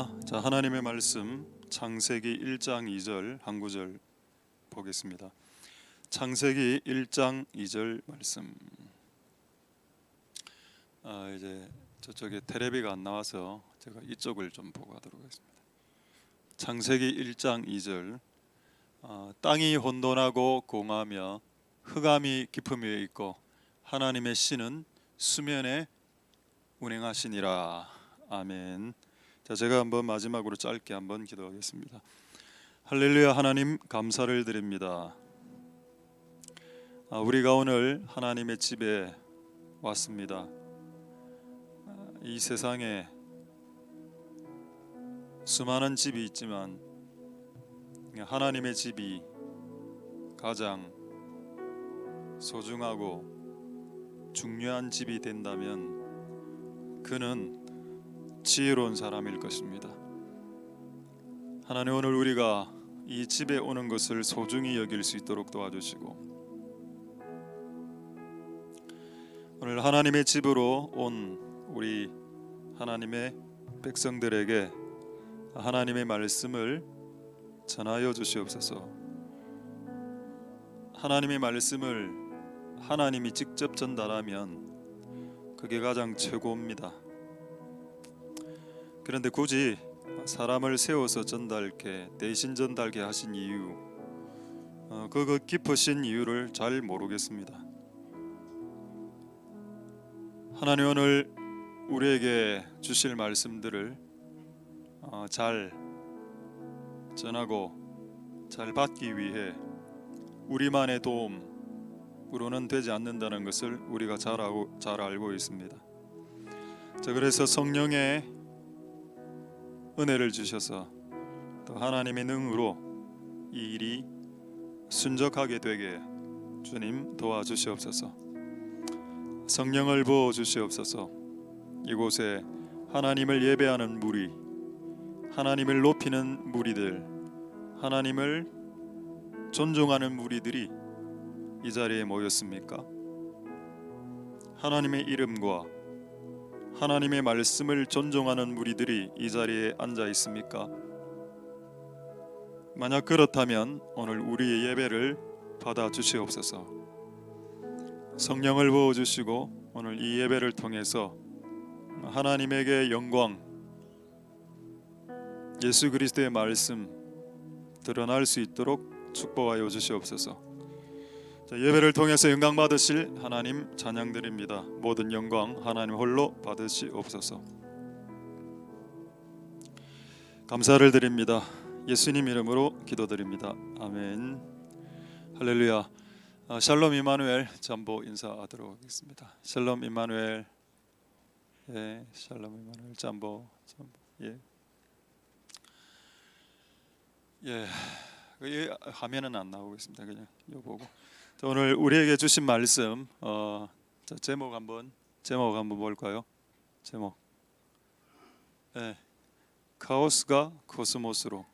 할렐루야. 자, 하나님의 말씀 창세기 1장 2절 한 구절 보겠습니다. 창세기 1장 2절 말씀. 이제 저쪽에 테레비가 안 나와서 제가 이쪽을 좀 보고 하도록 하겠습니다. 창세기 1장 2절. 땅이 혼돈하고 공하며 흑암이 깊음 위에 있고 하나님의 신은 수면에 운행하시니라. 아멘. 자, 제가 한번 마지막으로 짧게 한번 기도하겠습니다. 할렐루야. 하나님 감사를 드립니다. 우리가 오늘 하나님의 집에 왔습니다. 이 세상에 수많은 집이 있지만 하나님의 집이 가장 소중하고 중요한 집이 된다면 그는 지혜로운 사람일 것입니다. 하나님, 오늘 우리가 이 집에 오는 것을 소중히 여길 수 있도록 도와주시고, 오늘 하나님의 집으로 온 우리 하나님의 백성들에게 하나님의 말씀을 전하여 주시옵소서. 하나님의 말씀을 하나님이 직접 전달하면 그게 가장 최고입니다. 그런데 굳이 사람을 세워서 대신 전달케 하신 이유, 그 깊으신 이유를 잘 모르겠습니다. 하나님, 오늘 우리에게 주실 말씀들을 잘 전하고 잘 받기 위해 우리만의 도움으로는 되지 않는다는 것을 우리가 잘 알고 있습니다. 자, 그래서 성령의 은혜를 주셔서 또 하나님의 능으로 이 일이 순적하게 되게 주님 도와주시옵소서. 성령을 부어 주시옵소서. 이곳에 하나님을 예배하는 무리, 하나님을 높이는 무리들, 하나님을 존중하는 무리들이 이 자리에 모였습니까? 하나님의 이름과 하나님의 말씀을 존중하는 무리들이 이 자리에 앉아 있습니까? 만약 그렇다면 오늘 우리의 예배를 받아 주시옵소서. 성령을 부어 주시고 오늘 이 예배를 통해서 하나님에게 영광, 예수 그리스도의 말씀 드러날 수 있도록 축복하여 주시옵소서. 예배를 통해서 영광 받으실 하나님 찬양드립니다. 모든 영광 하나님 홀로 받으시옵소서. 감사를 드립니다. 예수님 이름으로 기도드립니다. 아멘. 할렐루야. 샬롬 임마누엘 잠보 인사하도록 하겠습니다. 샬롬 임마누엘. 예, 샬롬 임마누엘 잠보. 예. 예. 화면은 안 나오고 있습니다. 그냥 이거 보고. 오늘 우리에게 주신 말씀 제목 한번 볼까요? 제목. 네. 카오스가 코스모스로.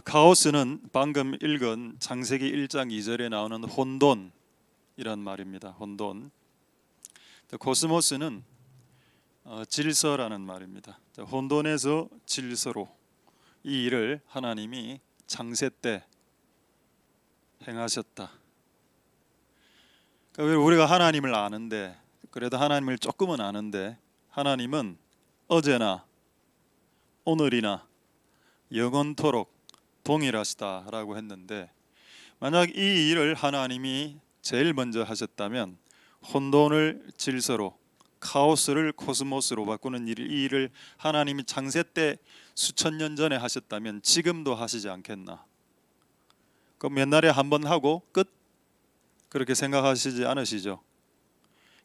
카오스는 방금 읽은 창세기 1장 2절에 나오는 혼돈이란 말입니다. 혼돈. 코스모스는 질서라는 말입니다. 혼돈에서 질서로 이 일을 하나님이 창세 때 행하셨다. 그러니까 우리가 하나님을 아는데, 그래도 하나님을 조금은 아는데, 하나님은 어제나 오늘이나 영원토록 동일하시다라고 했는데, 만약 이 일을 하나님이 제일 먼저 하셨다면 혼돈을 질서로, 카오스를 코스모스로 바꾸는 이 일을 하나님이 창세 때 수천 년 전에 하셨다면 지금도 하시지 않겠나? 그럼 옛날에 한번 하고 끝? 그렇게 생각하시지 않으시죠?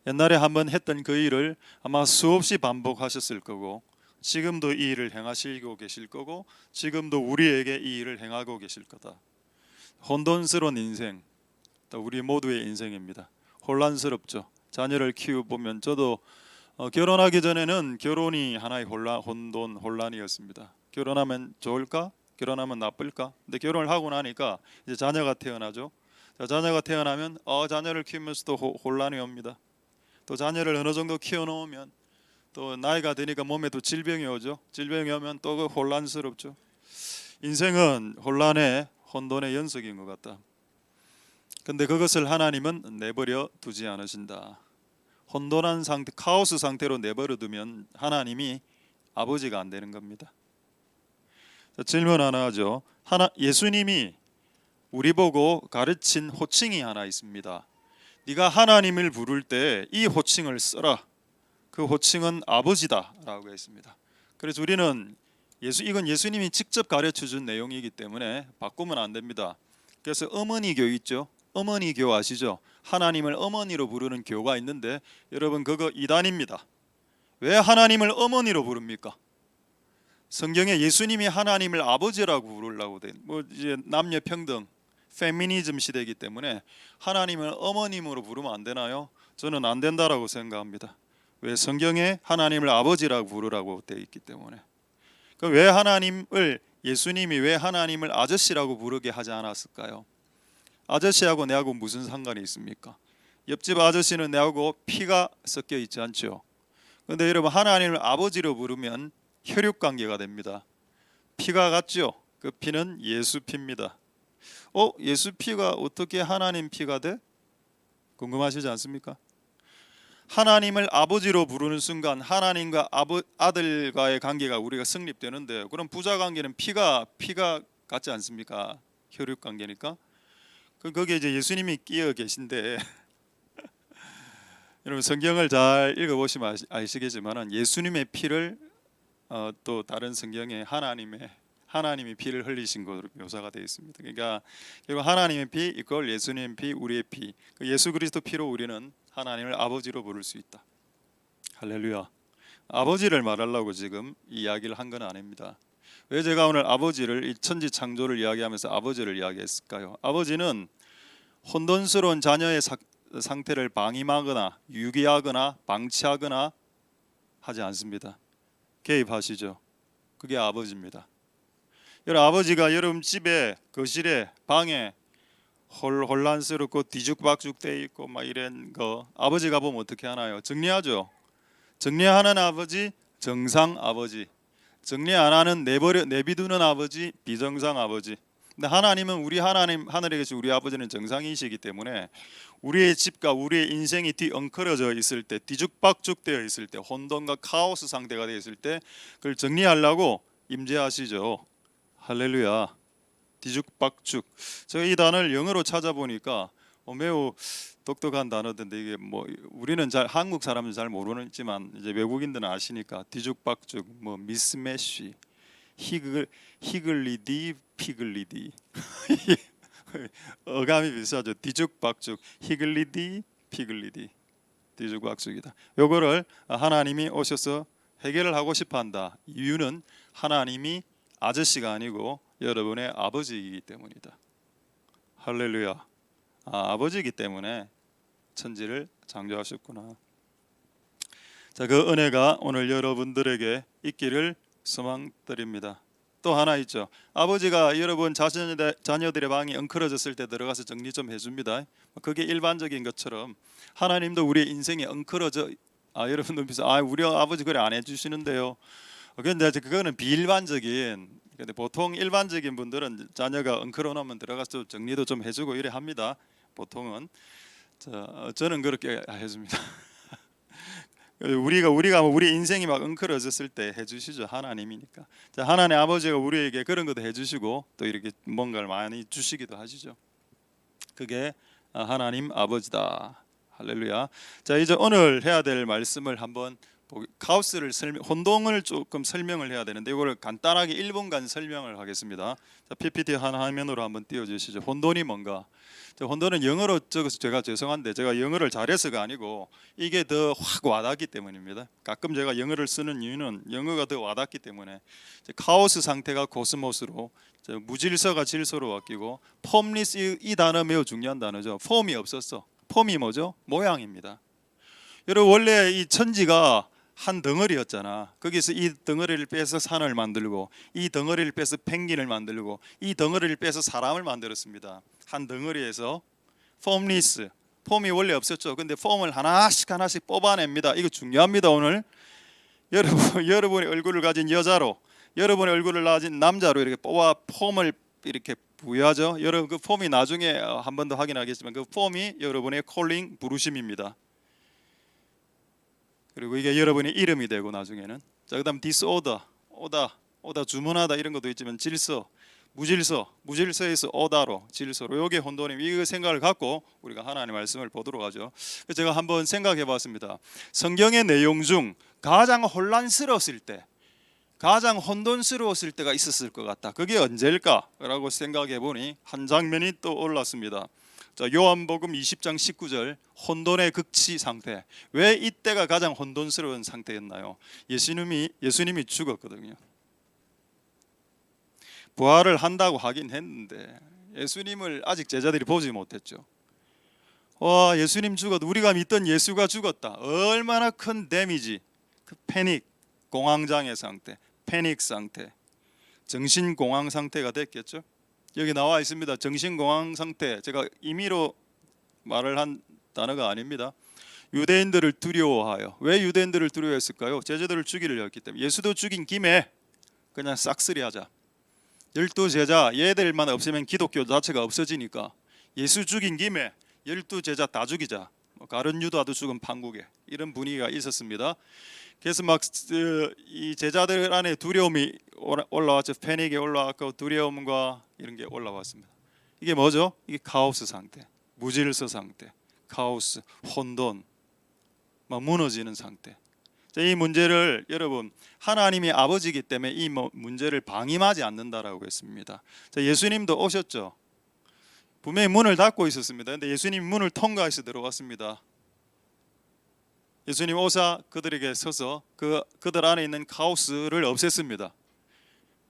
옛날에 한번 했던 그 일을 아마 수없이 반복하셨을 거고, 지금도 이 일을 행하시고 계실 거고, 지금도 우리에게 이 일을 행하고 계실 거다. 혼돈스러운 인생, 또 우리 모두의 인생입니다. 혼란스럽죠. 자녀를 키워보면 저도 결혼하기 전에는 결혼이 하나의 혼란이었습니다. 결혼하면 좋을까? 결혼하면 나쁠까? 근데 결혼을 하고 나니까 이제 자녀가 태어나죠. 자녀가 태어나면 자녀를 키우면서도 혼란이 옵니다. 또 자녀를 어느 정도 키워놓으면 또 나이가 드니까 몸에도 질병이 오죠. 질병이 오면 또 그 혼란스럽죠. 인생은 혼란의 혼돈의 연속인 것 같다. 근데 그것을 하나님은 내버려 두지 않으신다. 혼돈한 상태, 카오스 상태로 내버려 두면 하나님이 아버지가 안 되는 겁니다. 자, 질문 하나 하죠. 예수님이 우리 보고 가르친 호칭이 하나 있습니다. 네가 하나님을 부를 때 이 호칭을 써라. 그 호칭은 아버지다라고 했습니다. 그래서 우리는 이건 예수님이 직접 가르쳐 준 내용이기 때문에 바꾸면 안 됩니다. 그래서 어머니교 있죠. 어머니교 아시죠? 하나님을 어머니로 부르는 교가 있는데 여러분 그거 이단입니다. 왜 하나님을 어머니로 부릅니까? 성경에 예수님이 하나님을 아버지라고 부르려고 돼. 뭐 이제 남녀 평등, 페미니즘 시대이기 때문에 하나님을 어머님으로 부르면 안 되나요? 저는 안 된다라고 생각합니다. 왜? 성경에 하나님을 아버지라고 부르라고 되어 있기 때문에. 그럼 왜 예수님이 왜 하나님을 아저씨라고 부르게 하지 않았을까요? 아저씨하고 내하고 무슨 상관이 있습니까? 옆집 아저씨는 내하고 피가 섞여 있지 않죠. 그런데 여러분 하나님을 아버지로 부르면 혈육 관계가 됩니다. 피가 같죠. 그 피는 예수 피입니다. 예수 피가 어떻게 하나님 피가 돼? 궁금하시지 않습니까? 하나님을 아버지로 부르는 순간 하나님과 아들과의 관계가 우리가 성립되는데, 그럼 부자 관계는 피가 같지 않습니까? 혈육 관계니까. 거기에 이제 예수님이 끼어 계신데 여러분 성경을 잘 읽어보시면 아시겠지만 예수님의 피를 또 다른 성경에 하나님이 피를 흘리신 것으로 묘사가 되어 있습니다. 그러니까 결국 하나님의 피 이걸 예수님의 피, 우리의 피, 예수 그리스도 피로 우리는 하나님을 아버지로 부를 수 있다. 할렐루야. 아버지를 말하려고 지금 이 이야기를 한 건 아닙니다. 왜 제가 오늘 아버지를, 이 천지 창조를 이야기하면서 아버지를 이야기했을까요? 아버지는 혼돈스러운 자녀의 상태를 방임하거나 유기하거나 방치하거나 하지 않습니다. 개입하시죠. 그게 아버지입니다. 여러분 아버지가 여러분 집에, 거실에, 방에 혼란스럽고 뒤죽박죽 돼 있고 막 이런 거 아버지가 보면 어떻게 하나요? 정리하죠. 정리하는 아버지, 정상 아버지. 정리 안 하는 내비두는 아버지, 비정상 아버지. 근데 하나님은 우리 하나님, 하늘에 계신 우리 아버지는 정상이시기 때문에 우리의 집과 우리의 인생이 뒤엉클어져 있을 때, 뒤죽박죽 되어 있을 때, 혼돈과 카오스 상태가 되어 있을 때 그걸 정리하려고 임재하시죠. 할렐루야. 뒤죽박죽. 제가 이 단어를 영어로 찾아보니까 매우 독특한 단어인데 이게 뭐 우리는 한국 사람은 잘 모르지만 이제 외국인들은 아시니까 뒤죽박죽, 뭐 미스매시, 히글리디, 피글리디 어감이 비슷하죠. 뒤죽박죽, 히글리디, 피글리디, 뒤죽박죽이다. 요거를 하나님이 오셔서 해결을 하고 싶어한다. 이유는 하나님이 아저씨가 아니고 여러분의 아버지이기 때문이다. 할렐루야. 아버지이기 때문에 천지를 창조하셨구나. 자, 그 은혜가 오늘 여러분들에게 있기를 소망드립니다. 또 하나 있죠. 아버지가 여러분 자녀들의 방이 엉클어졌을 때 들어가서 정리 좀 해줍니다. 그게 일반적인 것처럼 하나님도 우리의 인생에 엉클어져 여러분들 우리 아버지 그래 안 해주시는데요. 그런데 그거는 비일반적인. 근데 보통 일반적인 분들은 자녀가 엉클어 놓으면 들어가서 정리도 좀 해주고 이래 합니다. 보통은 저는 그렇게 해줍니다. 우리가 우리 인생이 막 엉클어졌을 때 해주시죠. 하나님이니까. 자, 하나님 아버지가 우리에게 그런 것도 해주시고 또 이렇게 뭔가를 많이 주시기도 하시죠. 그게 하나님 아버지다. 할렐루야. 자, 이제 오늘 해야 될 말씀을 한번 카오스를 혼동을 조금 설명을 해야 되는데 이거를 간단하게 1분간 설명을 하겠습니다. 자, PPT 화면으로 한번 띄워주시죠. 혼돈이 뭔가? 혼돈은 영어로 적어서 제가 죄송한데 제가 영어를 잘해서가 아니고 이게 더 확 와닿기 때문입니다. 가끔 제가 영어를 쓰는 이유는 영어가 더 와닿기 때문에 카오스 상태가 코스모스로 무질서가 질서로 바뀌고 폼리스 이 단어 매우 중요한 단어죠. 폼이 없었어. 폼이 뭐죠? 모양입니다. 여러분 원래 이 천지가 한 덩어리였잖아. 거기서 이 덩어리를 빼서 산을 만들고 이 덩어리를 빼서 펭귄을 만들고 이 덩어리를 빼서 사람을 만들었습니다. 한 덩어리에서 폼이 원래 없었죠. 근데 폼을 하나씩 뽑아냅니다. 이거 중요합니다. 오늘 여러분의 얼굴을 가진 여자로, 여러분의 얼굴을 가진 남자로 이렇게 뽑아 폼을 이렇게 부여하죠. 여러분 그 폼이 나중에 한 번 더 확인하겠지만 그 폼이 여러분의 콜링 부르심입니다. 그리고 이게 여러분의 이름이 되고 나중에는 자 그다음 디스오더, 오다 주문하다 이런 것도 있지만 질서, 무질서에서 오다로 질서로 요게 혼돈임. 이 생각을 갖고 우리가 하나님의 말씀을 보도록 하죠. 제가 한번 생각해 봤습니다. 성경의 내용 중 가장 혼란스러웠을 때, 가장 혼돈스러웠을 때가 있었을 것 같다. 그게 언제일까라고 생각해 보니 한 장면이 또 올랐습니다. 자, 요한복음 20장 19절 혼돈의 극치 상태. 왜 이때가 가장 혼돈스러운 상태였나요? 예수님이 죽었거든요. 부활을 한다고 하긴 했는데 예수님을 아직 제자들이 보지 못했죠. 와, 예수님 죽었다. 우리가 믿던 예수가 죽었다. 얼마나 큰 데미지. 그 패닉, 공황장애 상태, 패닉 상태, 정신공황 상태가 됐겠죠. 여기 나와 있습니다. 정신공황 상태. 제가 임의로 말을 한 단어가 아닙니다. 유대인들을 두려워하여. 왜 유대인들을 두려워했을까요? 제자들을 죽이려 했기 때문에. 예수도 죽인 김에 그냥 싹쓸이하자. 12제자 얘들만 없으면 기독교 자체가 없어지니까 예수 죽인 김에 12제자 다 죽이자. 가룟 유다도 죽은 판국에 이런 분위기가 있었습니다. 그래서 막 이 제자들 안에 두려움이 올라왔죠. 패닉이 올라왔고 두려움과 이런 게 올라왔습니다. 이게 뭐죠? 이게 카오스 상태, 무질서 상태, 카오스, 혼돈, 막 무너지는 상태. 이 문제를 여러분 하나님이 아버지이기 때문에 이 문제를 방임하지 않는다라고 했습니다. 자, 예수님도 오셨죠. 분명히 문을 닫고 있었습니다. 근데 예수님 문을 통과해서 들어왔습니다. 예수님 오사 그들에게 서서 그들 안에 있는 카오스를 없앴습니다.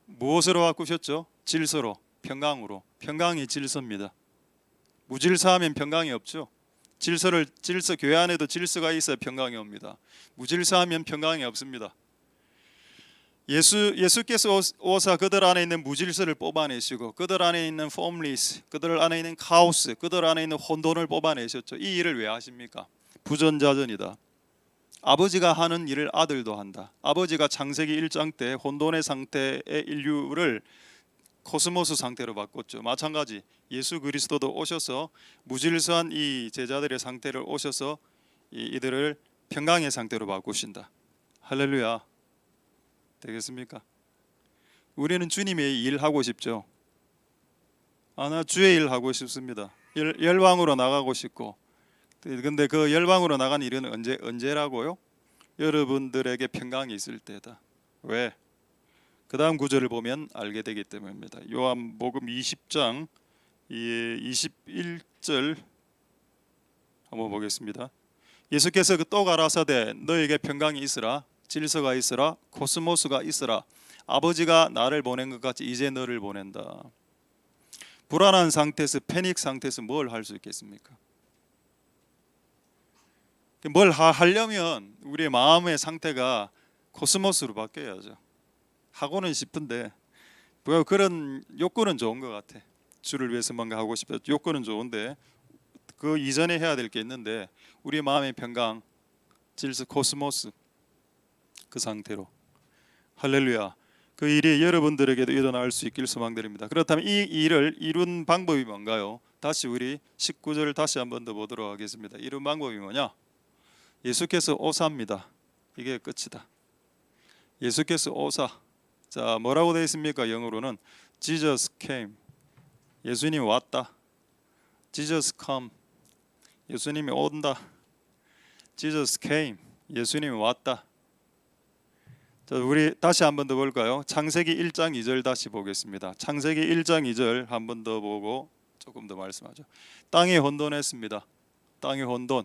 무엇으로 바꾸셨죠? 질서로, 평강으로. 평강이 질서입니다. 무질서하면 평강이 없죠. 질서 교회 안에도 질서가 있어야 평강이 옵니다. 무질서하면 평강이 없습니다. 예수께서 오사 그들 안에 있는 무질서를 뽑아내시고 그들 안에 있는 폼리스, 그들 안에 있는 카오스, 그들 안에 있는 혼돈을 뽑아내셨죠. 이 일을 왜 하십니까? 부전자전이다. 아버지가 하는 일을 아들도 한다. 아버지가 창세기 1장 때 혼돈의 상태의 인류를 코스모스 상태로 바꿨죠. 마찬가지 예수 그리스도도 오셔서 무질서한 이 제자들의 상태를 오셔서 이들을 평강의 상태로 바꾸신다. 할렐루야. 되겠습니까? 우리는 주님의 일 하고 싶죠. 나 주의 일 하고 싶습니다. 열방으로 나가고 싶고. 근데 그 열방으로 나간 일은 언제라고요? 여러분들에게 평강이 있을 때다. 왜? 그 다음 구절을 보면 알게 되기 때문입니다. 요한복음 20장 21절 한번 보겠습니다. 예수께서 또 가라사대 너에게 평강이 있으라, 질서가 있으라, 코스모스가 있으라. 아버지가 나를 보낸 것 같이 이제 너를 보낸다. 불안한 상태에서, 패닉 상태에서 뭘 할 수 있겠습니까? 뭘 하려면 우리의 마음의 상태가 코스모스로 바뀌어야죠. 하고는 싶은데 그런 욕구는 좋은 것 같아. 주를 위해서 뭔가 하고 싶다. 욕구는 좋은데 그 이전에 해야 될 게 있는데 우리의 마음의 평강, 질서, 코스모스 그 상태로. 할렐루야. 그 일이 여러분들에게도 일어날 수 있길 소망드립니다. 그렇다면 이 일을 이룬 방법이 뭔가요? 다시 우리 19절을 다시 한 번 더 보도록 하겠습니다. 이룬 방법이 뭐냐? 예수께서 오사입니다. 이게 끝이다. 예수께서 오사. 자, 뭐라고 되어 있습니까? 영어로는 Jesus came. 예수님이 왔다. Jesus come. 예수님이 온다. Jesus came. 예수님이 왔다. 자, 우리 다시 한 번 더 볼까요? 창세기 1장 2절 다시 보겠습니다. 창세기 1장 2절 한 번 더 보고 조금 더 말씀하죠. 땅이 혼돈했습니다. 땅이 혼돈.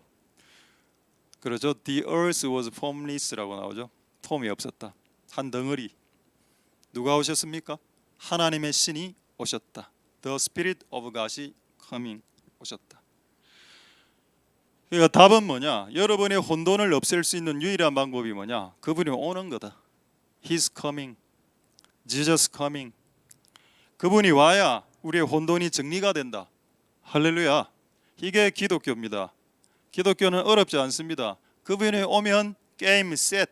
그렇죠. The earth was formless라고 나오죠. 폼이 없었다. 한 덩어리. 누가 오셨습니까? 하나님의 신이 오셨다. The Spirit of God이 coming 오셨다. 그러니까 답은 뭐냐? 여러분의 혼돈을 없앨 수 있는 유일한 방법이 뭐냐? 그분이 오는 거다. He's coming. Jesus coming. 그분이 와야 우리의 혼돈이 정리가 된다. 할렐루야. 이게 기독교입니다. 기독교는 어렵지 않습니다. 그분이 오면 게임 셋.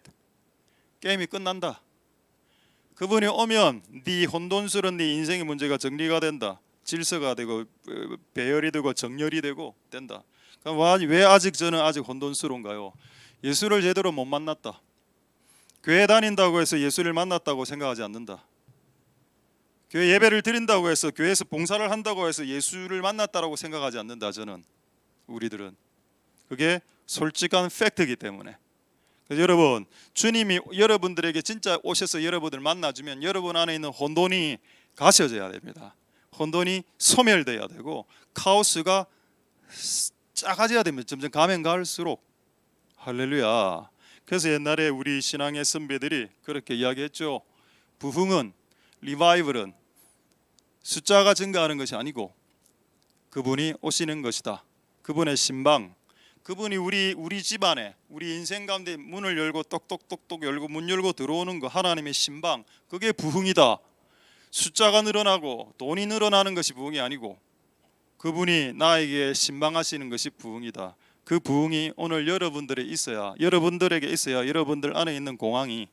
게임이 끝난다. 그분이 오면 네 혼돈스러운 네 인생의 문제가 정리가 된다. 질서가 되고 배열이 되고 정렬이 되고 된다. 그럼 왜 아직 저는 아직 혼돈스러운가요? 예수를 제대로 못 만났다. 교회 다닌다고 해서 예수를 만났다고 생각하지 않는다. 교회 예배를 드린다고 해서 교회에서 봉사를 한다고 해서 예수를 만났다라고 생각하지 않는다. 저는 우리들은 그게 솔직한 팩트이기 때문에. 그래서 여러분, 주님이 여러분들에게 진짜 오셔서 여러분들 만나주면 여러분 안에 있는 혼돈이 가셔져야 됩니다. 혼돈이 소멸돼야 되고 카오스가 작아져야 됩니다. 점점 가면 갈수록. 할렐루야. 그래서 옛날에 우리 신앙의 선배들이 그렇게 이야기했죠. 부흥은, 리바이벌은 숫자가 증가하는 것이 아니고 그분이 오시는 것이다. 그분의 신방, 그분이 우리 집안에 우리 인생 가운데 문을 열고 똑똑똑똑 열고 문 열고 들어오는 거, 하나님의 신방, 그게 부흥이다. 숫자가 늘어나고 돈이 늘어나는 것이 부흥이 아니고 그분이 나에게 신방하시는 것이 부흥이다. 그 부흥이 오늘 여러분들에게 있어야 여러분들 안에 있는 공황이,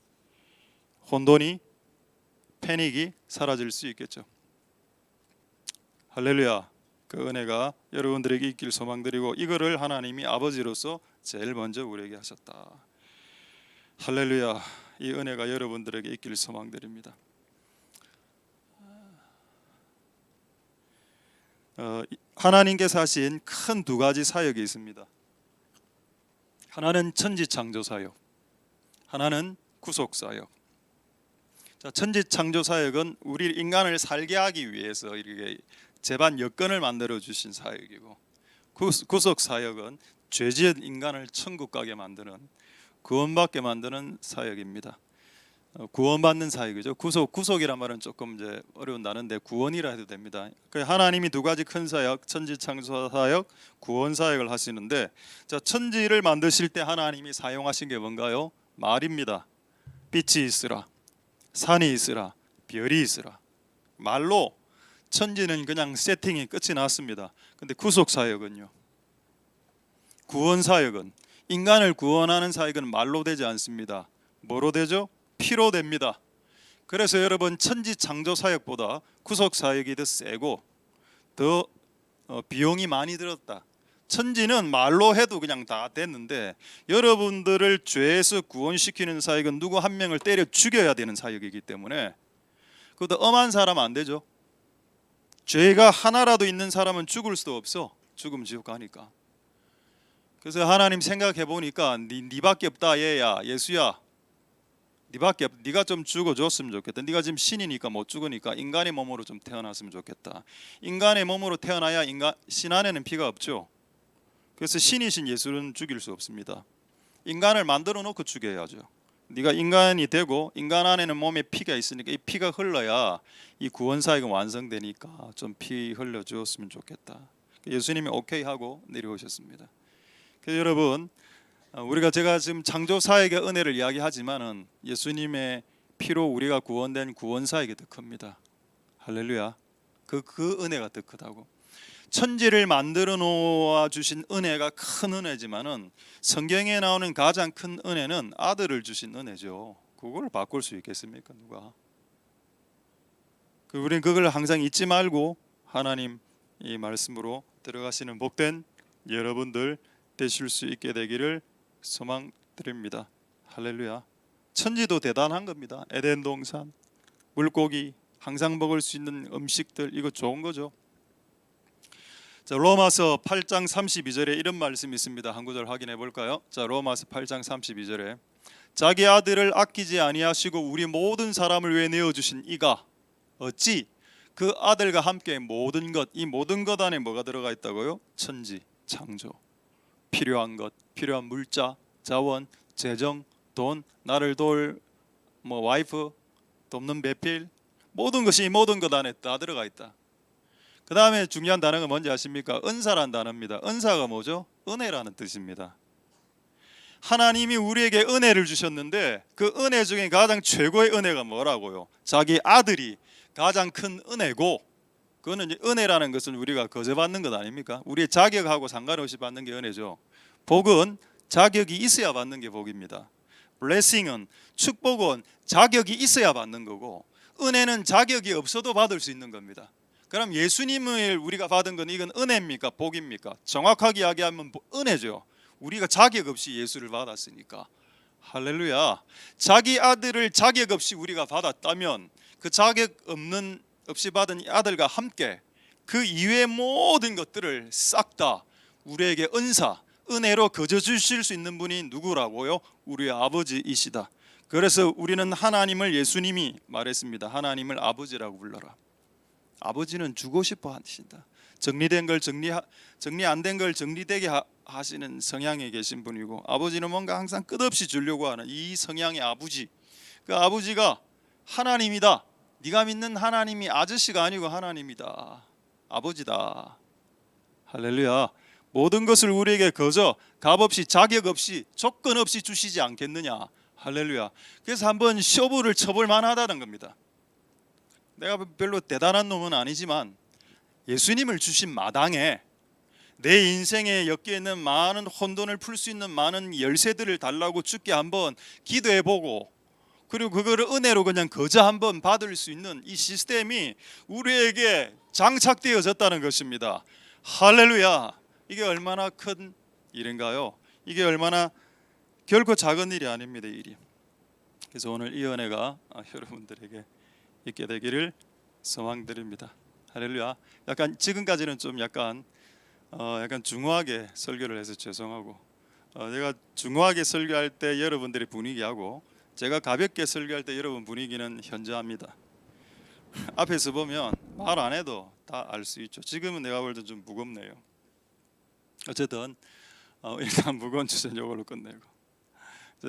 혼돈이, 패닉이 사라질 수 있겠죠. 할렐루야. 그 은혜가 여러분들에게 있길 소망드리고 이거를 하나님이 아버지로서 제일 먼저 우리에게 하셨다. 할렐루야. 이 은혜가 여러분들에게 있길 소망드립니다. 하나님께서 하신 큰 두 가지 사역이 있습니다. 하나는 천지창조 사역, 하나는 구속 사역. 자, 천지창조 사역은 우리 인간을 살게 하기 위해서 이렇게 제반 여건을 만들어 주신 사역이고, 구속 사역은 죄지은 인간을 천국 가게 만드는, 구원받게 만드는 사역입니다. 구원받는 사역이죠. 구속이란 말은 조금 이제 어려운 단어인데 구원이라 해도 됩니다. 하나님이 두 가지 큰 사역, 천지창조 사역, 구원 사역을 하시는데, 자, 천지를 만드실 때 하나님이 사용하신 게 뭔가요? 말입니다. 빛이 있으라, 산이 있으라, 별이 있으라. 말로 천지는 그냥 세팅이 끝이 났습니다. 근데 구속 사역은요, 구원 사역은, 인간을 구원하는 사역은 말로 되지 않습니다. 뭐로 되죠? 피로 됩니다. 그래서 여러분, 천지 창조 사역보다 구속 사역이 더 세고 더 비용이 많이 들었다. 천지는 말로 해도 그냥 다 됐는데 여러분들을 죄에서 구원시키는 사역은 누구 한 명을 때려 죽여야 되는 사역이기 때문에 그것도 엄한 사람 안 되죠. 죄가 하나라도 있는 사람은 죽을 수도 없어. 죽으면 지옥 가니까. 그래서 하나님 생각해 보니까 네밖에 없다. 얘야, 예수야, 네가 좀 죽어줬으면 좋겠다. 네가 지금 신이니까 못 죽으니까 인간의 몸으로 좀 태어났으면 좋겠다. 인간의 몸으로 태어나야 신 안에는 피가 없죠. 그래서 신이신 예수는 죽일 수 없습니다. 인간을 만들어 놓고 죽여야죠. 네가 인간이 되고 인간 안에는 몸에 피가 있으니까 이 피가 흘러야 이 구원 사역은 완성되니까 좀 피 흘려 주었으면 좋겠다. 예수님이 오케이 하고 내려오셨습니다. 그래서 여러분, 제가 지금 창조 사역의 은혜를 이야기하지만은 예수님의 피로 우리가 구원된 구원 사역이 더 큽니다. 할렐루야. 그 은혜가 더 크다고. 천지를 만들어 놓아 주신 은혜가 큰 은혜지만은 성경에 나오는 가장 큰 은혜는 아들을 주신 은혜죠. 그걸 바꿀 수 있겠습니까? 누가? 우리는 그걸 항상 잊지 말고 하나님 이 말씀으로 들어가시는 복된 여러분들 되실 수 있게 되기를 소망드립니다. 할렐루야. 천지도 대단한 겁니다. 에덴 동산, 물고기, 항상 먹을 수 있는 음식들, 이거 좋은 거죠. 자, 로마서 8장 32절에 이런 말씀이 있습니다. 한 구절 확인해 볼까요? 자, 로마서 8장 32절에 자기 아들을 아끼지 아니하시고 우리 모든 사람을 위해 내어 주신 이가 어찌 그 아들과 함께 모든 것, 이 모든 것 안에 뭐가 들어가 있다고요? 천지, 창조, 필요한 것, 필요한 물자, 자원, 재정, 돈, 나를 도울 와이프, 돕는 배필, 모든 것이 이 모든 것 안에 다 들어가 있다. 그 다음에 중요한 단어가 뭔지 아십니까? 은사라는 단어입니다. 은사가 뭐죠? 은혜라는 뜻입니다. 하나님이 우리에게 은혜를 주셨는데 그 은혜 중에 가장 최고의 은혜가 뭐라고요? 자기 아들이 가장 큰 은혜고, 그거는 이제 은혜라는 것은 우리가 거저받는 것 아닙니까? 우리의 자격하고 상관없이 받는 게 은혜죠. 복은 자격이 있어야 받는 게 복입니다. blessing은, 축복은 자격이 있어야 받는 거고, 은혜는 자격이 없어도 받을 수 있는 겁니다. 그럼 예수님을 우리가 받은 건 이건 은혜입니까? 복입니까? 정확하게 이야기하면 은혜죠. 우리가 자격 없이 예수를 받았으니까. 할렐루야. 자기 아들을 자격 없이 우리가 받았다면 그 자격 없이 받은 이 아들과 함께 그 이외의 모든 것들을 싹 다 우리에게 은혜로 거저 주실 수 있는 분이 누구라고요? 우리의 아버지이시다. 그래서 우리는 하나님을, 예수님이 말했습니다. 하나님을 아버지라고 불러라. 아버지는 주고 싶어 하신다. 정리된 걸 정리 안 된 걸 정리되게 하시는 성향에 계신 분이고, 아버지는 뭔가 항상 끝없이 주려고 하는 이 성향의 아버지. 그 아버지가 하나님이다. 네가 믿는 하나님이 아저씨가 아니고 하나님이다. 아버지다. 할렐루야. 모든 것을 우리에게 거저 값없이, 자격 없이, 조건 없이 주시지 않겠느냐. 할렐루야. 그래서 한번 쇼부를 쳐볼 만하다는 겁니다. 내가 별로 대단한 놈은 아니지만 예수님을 주신 마당에 내 인생에 엮여 있는 많은 혼돈을 풀 수 있는 많은 열쇠들을 달라고 주께 한번 기도해보고, 그리고 그거를 은혜로 그냥 거저 한번 받을 수 있는 이 시스템이 우리에게 장착되어졌다는 것입니다. 할렐루야. 이게 얼마나 큰 일인가요? 이게 얼마나 결코 작은 일이 아닙니다. 이 일이. 그래서 오늘 이 은혜가 여러분들에게 있게 되기를 소망드립니다. 할렐루야. 약간 지금까지는 좀 약간 중후하게 설교를 해서 죄송하고, 제가 중후하게 설교할 때 여러분들의 분위기하고 제가 가볍게 설교할 때 여러분 분위기는 현저합니다. 앞에서 보면 말 안 해도 다 알 수 있죠. 지금은 내가 볼 때 좀 무겁네요. 어쨌든 일단 무거운 주제는 이걸로 끝내고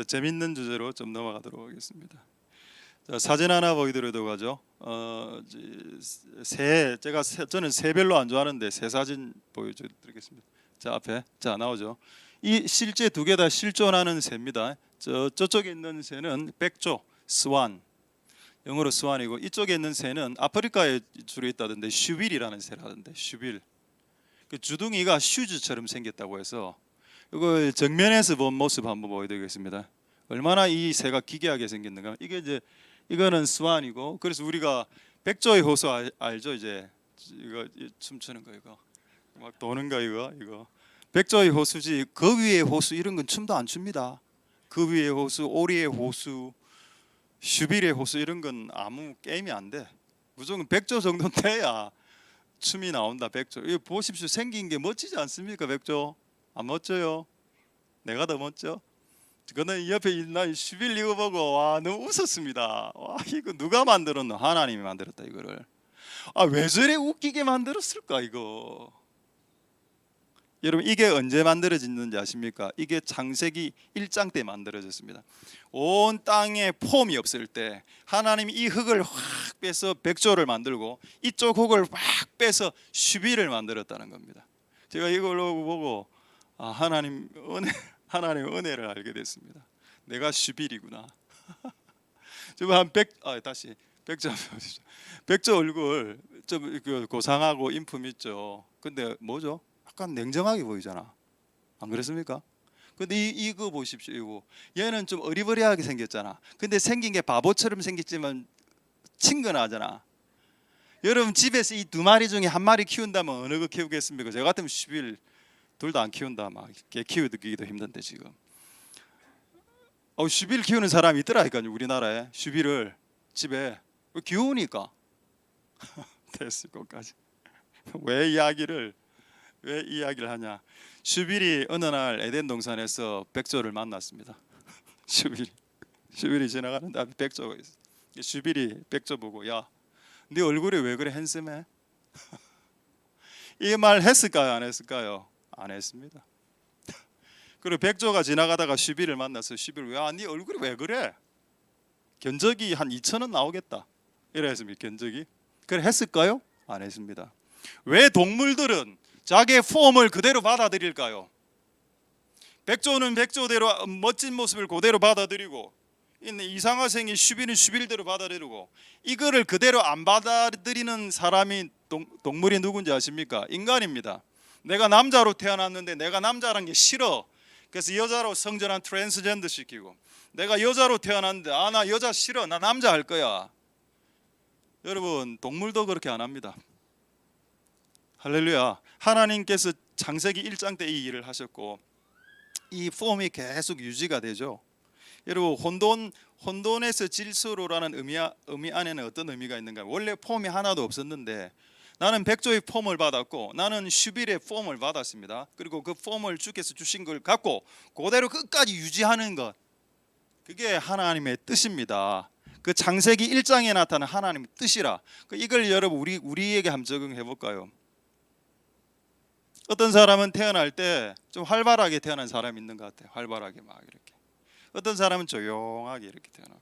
재밌는 주제로 좀 넘어가도록 하겠습니다. 사진 하나 보이더라도 가죠. 저는 새 별로 안 좋아하는데 새 사진 보여드리겠습니다. 자, 앞에 나오죠. 이 실제 두 개 다 실존하는 새입니다. 저쪽에 있는 새는 백조, 스완, 영어로 스완이고, 이쪽에 있는 새는 아프리카에 주로 있다던데 슈빌이라는 새라던데. 슈빌. 그 주둥이가 슈즈처럼 생겼다고 해서 이걸 정면에서 본 모습 한번 보여드리겠습니다. 얼마나 이 새가 기괴하게 생겼는가. 이거는 스완이고, 그래서 우리가 백조의 호수 알죠? 이제 이거 춤추는 거, 이거 막 도는 거, 이거 백조의 호수지. 그 위의 호수 이런 건 춤도 안 춥니다. 그 위의 호수, 오리의 호수, 슈빌의 호수 이런 건 아무 게임이 안 돼. 무조건 백조 정도는 돼야 춤이 나온다. 백조. 이거 보십시오. 생긴 게 멋지지 않습니까? 백조 안 멋져요? 내가 더 멋져? 그는 옆에 있는 슈빌 이거 보고 와 너무 웃었습니다. 와 이거 누가 만들었노? 하나님이 만들었다 이거를. 왜 저래 웃기게 만들었을까 이거? 여러분 이게 언제 만들어졌는지 아십니까? 이게 창세기 1장 때 만들어졌습니다. 온 땅에 폼이 없을 때 하나님이 이 흙을 확 빼서 백조를 만들고 이쪽 흙을 확 빼서 슈빌을 만들었다는 겁니다. 제가 이걸 보고 하나님 은혜를 알게 됐습니다. 내가 슈빌이구나. 지금 다시 백조 얼굴 좀 고상하고 인품 있죠. 근데 뭐죠? 약간 냉정하게 보이잖아. 안 그렇습니까? 근데 이거 보십시오. 이거 얘는 좀 어리버리하게 생겼잖아. 근데 생긴 게 바보처럼 생겼지만 친근하잖아. 여러분 집에서 이 두 마리 중에 한 마리 키운다면 어느 거 키우겠습니까? 저 같으면 슈빌 둘 다 안 키운다. 막 개 키우기도 힘든데 지금. 슈빌 키우는 사람이 있더라니까요. 우리나라에 슈빌을 집에 귀여우니까. 됐을 것까지. 왜 이야기를 하냐? 슈빌이 어느 날 에덴 동산에서 백조를 만났습니다. 슈빌이 지나가는데 앞에 백조가 있어. 슈빌이 백조 보고 야, 네 얼굴이 왜 그래 핸섬해? 이 말 했을까요? 안 했을까요? 안 했습니다. 그리고 백조가 지나가다가 슈빌을 만나서 슈빌 네 얼굴이 왜 그래? 견적이 한 2,000원 나오겠다. 이래 했습니다. 견적이. 그래 했을까요? 안 했습니다. 왜 동물들은 자기의 폼을 그대로 받아들일까요? 백조는 백조대로 멋진 모습을 그대로 받아들이고, 이상화생이 슈빌은 슈빌대로 받아들이고, 이거를 그대로 안 받아들이는 사람이 동물이 누군지 아십니까? 인간입니다. 내가 남자로 태어났는데 내가 남자란 게 싫어. 그래서 여자로 성전한 트랜스젠더 시키고, 내가 여자로 태어났는데 나 여자 싫어, 나 남자 할 거야. 여러분, 동물도 그렇게 안 합니다. 할렐루야. 하나님께서 창세기 1장 때 이 일을 하셨고 이 폼이 계속 유지가 되죠. 여러분, 혼돈에서 질서로라는 의미 안에는 어떤 의미가 있는가? 원래 폼이 하나도 없었는데 나는 백조의 폼을 받았고 나는 슈빌의 폼을 받았습니다. 그리고 그 폼을 주께서 주신 걸 갖고 그대로 끝까지 유지하는 것, 그게 하나님의 뜻입니다. 그 창세기 1장에 나타난 하나님의 뜻이라. 이걸 여러분 우리에게 한번 적용해 볼까요? 어떤 사람은 태어날 때 좀 활발하게 태어난 사람이 있는 것 같아요. 활발하게 막 이렇게. 어떤 사람은 조용하게 이렇게 태어나고,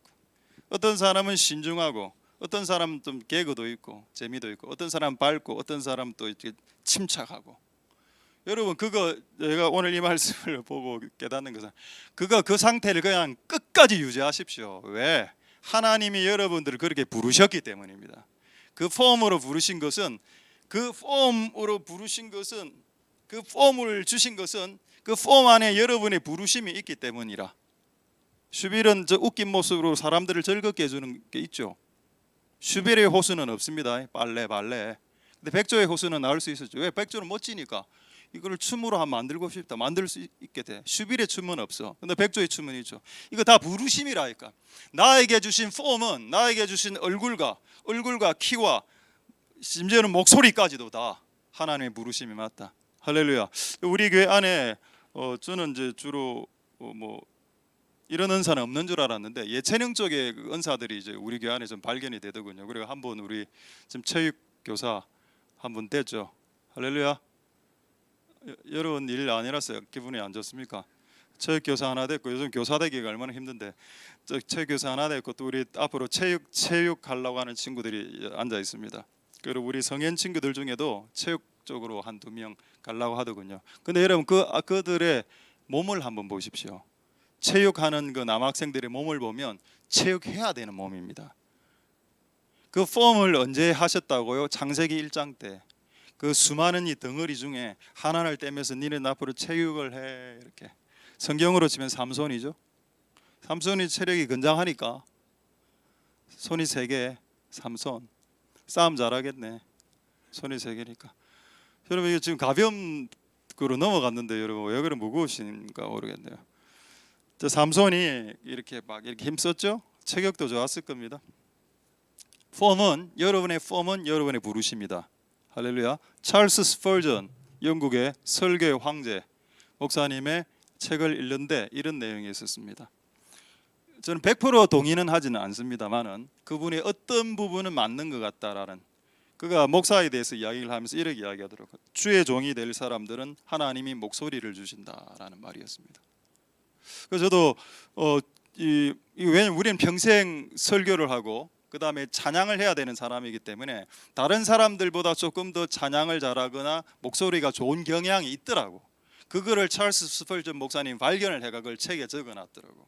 어떤 사람은 신중하고, 어떤 사람은 좀 개그도 있고 재미도 있고, 어떤 사람은 밝고, 어떤 사람은 또 이렇게 침착하고. 여러분, 그거 제가 오늘 이 말씀을 보고 깨닫는 것은 그 상태를 그냥 끝까지 유지하십시오. 왜? 하나님이 여러분들을 그렇게 부르셨기 때문입니다. 그 폼으로 부르신 것은 그 폼을 주신 것은 그 폼 안에 여러분의 부르심이 있기 때문이라. 슈빌은 저 웃긴 모습으로 사람들을 즐겁게 해주는 게 있죠. 슈빌의 호수는 없습니다. 발레. 근데 백조의 호수는 나올 수 있었죠. 왜? 백조는 멋지니까 이거를 춤으로 한번 만들고 싶다, 만들 수 있게 돼. 슈빌의 춤은 없어. 근데 백조의 춤은 있죠. 이거 다 부르심이라니까. 나에게 주신 폼은, 나에게 주신 얼굴과 키와 심지어는 목소리까지도 다 하나님의 부르심이 맞다. 할렐루야. 우리 교회 안에 저는 이제 주로 뭐 이런 은사는 없는 줄 알았는데 예체능 쪽의 그 은사들이 이제 우리 교회 안에 좀 발견이 되더군요. 그리고 한번 우리 지금 체육 교사 한 분 됐죠. 할렐루야. 여러분 일 아니라서 기분이 안 좋습니까? 체육 교사 하나 됐고, 요즘 교사 되기가 얼마나 힘든데 체육 교사 하나 됐고, 또 우리 앞으로 체육 하려고 하는 친구들이 앉아 있습니다. 그리고 우리 성인 친구들 중에도 체육 쪽으로 한두 명 가려고 하더군요. 근데 여러분 그들의 몸을 한번 보십시오. 체육하는 그 남학생들의 몸을 보면 체육해야 되는 몸입니다. 그 폼을 언제 하셨다고요? 창세기 1장 때 그 수많은 이 덩어리 중에 하나를 떼면서 니는 앞으로 체육을 해, 이렇게. 성경으로 치면 삼손이죠. 삼손이 체력이 건장하니까 손이 세 개, 삼손. 싸움 잘하겠네. 손이 세 개니까. 여러분, 이게 지금 가벼움으로 넘어갔는데 여러분 왜 그래 무거우신가 모르겠네요. 저 삼손이 이렇게 힘썼죠. 체격도 좋았을 겁니다. 여러분의 폼은 여러분의 부르심이다. 할렐루야. 찰스 스펄전, 영국의 설교의 황제 목사님의 책을 읽는데 이런 내용이 있었습니다. 저는 100% 동의는 하지는 않습니다만은 그분의 어떤 부분은 맞는 것 같다라는, 그가 목사에 대해서 이야기를 하면서 이렇게 이야기하더라고요. 주의 종이 될 사람들은 하나님이 목소리를 주신다라는 말이었습니다. 그래서 저도 왜냐면 우리는 평생 설교를 하고 그 다음에 찬양을 해야 되는 사람이기 때문에 다른 사람들보다 조금 더 찬양을 잘하거나 목소리가 좋은 경향이 있더라고. 그거를 찰스 스펄전 목사님 발견을 해가 그걸 책에 적어놨더라고.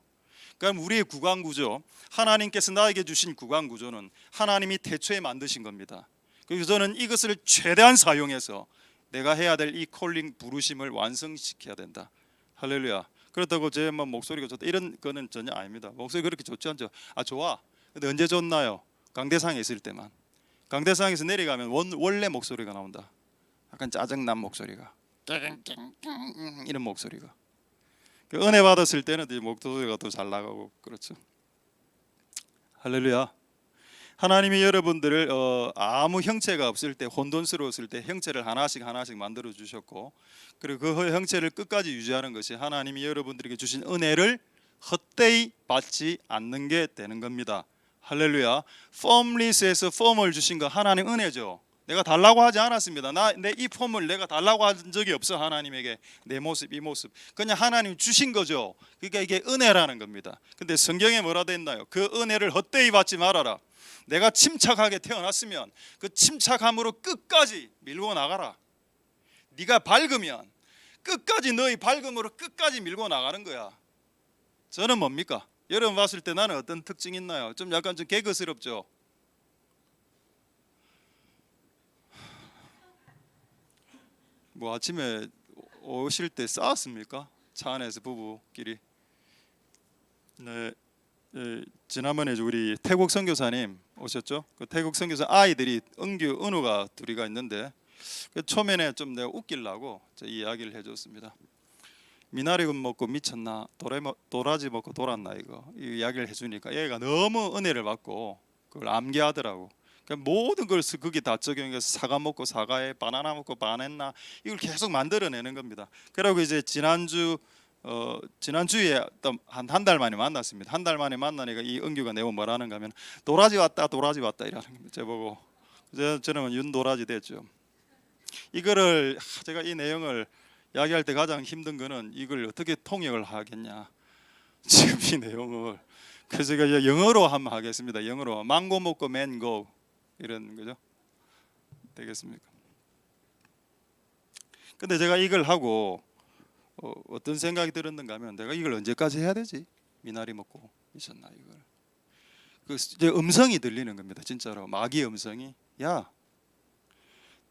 그럼 우리의 구강 구조, 하나님께서 나에게 주신 구강 구조는 하나님이 태초에 만드신 겁니다. 그래서 저는 이것을 최대한 사용해서 내가 해야 될 이 콜링 부르심을 완성시켜야 된다. 할렐루야. 그렇다고 제 목소리가 좋다 이런 거는 전혀 아닙니다. 목소리 그렇게 좋지 않죠. 좋아. 근데 언제 좋나요? 강대상에 있을 때만. 강대상에서 내려가면 원래 목소리가 나온다. 약간 짜증난 목소리가, 이런 목소리가. 은혜 받았을 때는 목소리가 더 잘 나가고 그렇죠. 할렐루야. 하나님이 여러분들을 아무 형체가 없을 때, 혼돈스러웠을 때 형체를 하나씩 만들어 주셨고, 그리고 그 형체를 끝까지 유지하는 것이 하나님이 여러분들에게 주신 은혜를 헛되이 받지 않는 게 되는 겁니다. 할렐루야. 폼리스에서 폼을 주신 거 하나님 은혜죠. 내가 달라고 하지 않았습니다. 내 이 폼을 내가 달라고 한 적이 없어. 하나님에게 내 모습, 이 모습 그냥 하나님 주신 거죠. 그러니까 이게 은혜라는 겁니다. 근데 성경에 뭐라 돼 있나요? 그 은혜를 헛되이 받지 말아라. 내가 침착하게 태어났으면 그 침착함으로 끝까지 밀고 나가라. 네가 밝으면 끝까지 너의 밝음으로 끝까지 밀고 나가는 거야. 저는 뭡니까? 여러분 봤을 때 나는 어떤 특징이 있나요? 좀 약간 좀 개그스럽죠. 뭐 아침에 오실 때 싸웠습니까? 차 안에서 부부끼리. 네, 지난번에 우리 태국 선교사님 오셨죠? 그 태국 선교사 아이들이 은규, 은우가 둘이가 있는데 초면에 좀 내가 웃기려고 이 이야기를 해줬습니다. 미나리금 먹고 미쳤나, 도라지 먹고 돌았나, 이 이야기를 해주니까 얘가 너무 은혜를 받고 그걸 암기하더라고. 그러니까 모든 걸 거기 다 적용해서 사과 먹고 사과에, 바나나 먹고 바나나, 이걸 계속 만들어내는 겁니다. 그리고 이제 지난주에 한 달 만에 만났습니다. 한 달 만에 만나니까 이 은규가 내고 뭐라는가 하면 도라지 왔다 이라는 겁니다. 저보고 저는 윤도라지 됐죠. 이거를 제가 이 내용을 이야기할 때 가장 힘든 거는 이걸 어떻게 통역을 하겠냐, 지금 이 내용을. 그래서 제가 영어로 한번 하겠습니다. 영어로 망고 먹고 맨고 이런 거죠. 되겠습니까? 근데 제가 이걸 하고 어떤 생각이 들었는가 하면, 내가 이걸 언제까지 해야 되지? 미나리 먹고 미쳤나 이걸. 이제 음성이 들리는 겁니다. 진짜로 마귀의 음성이, 야,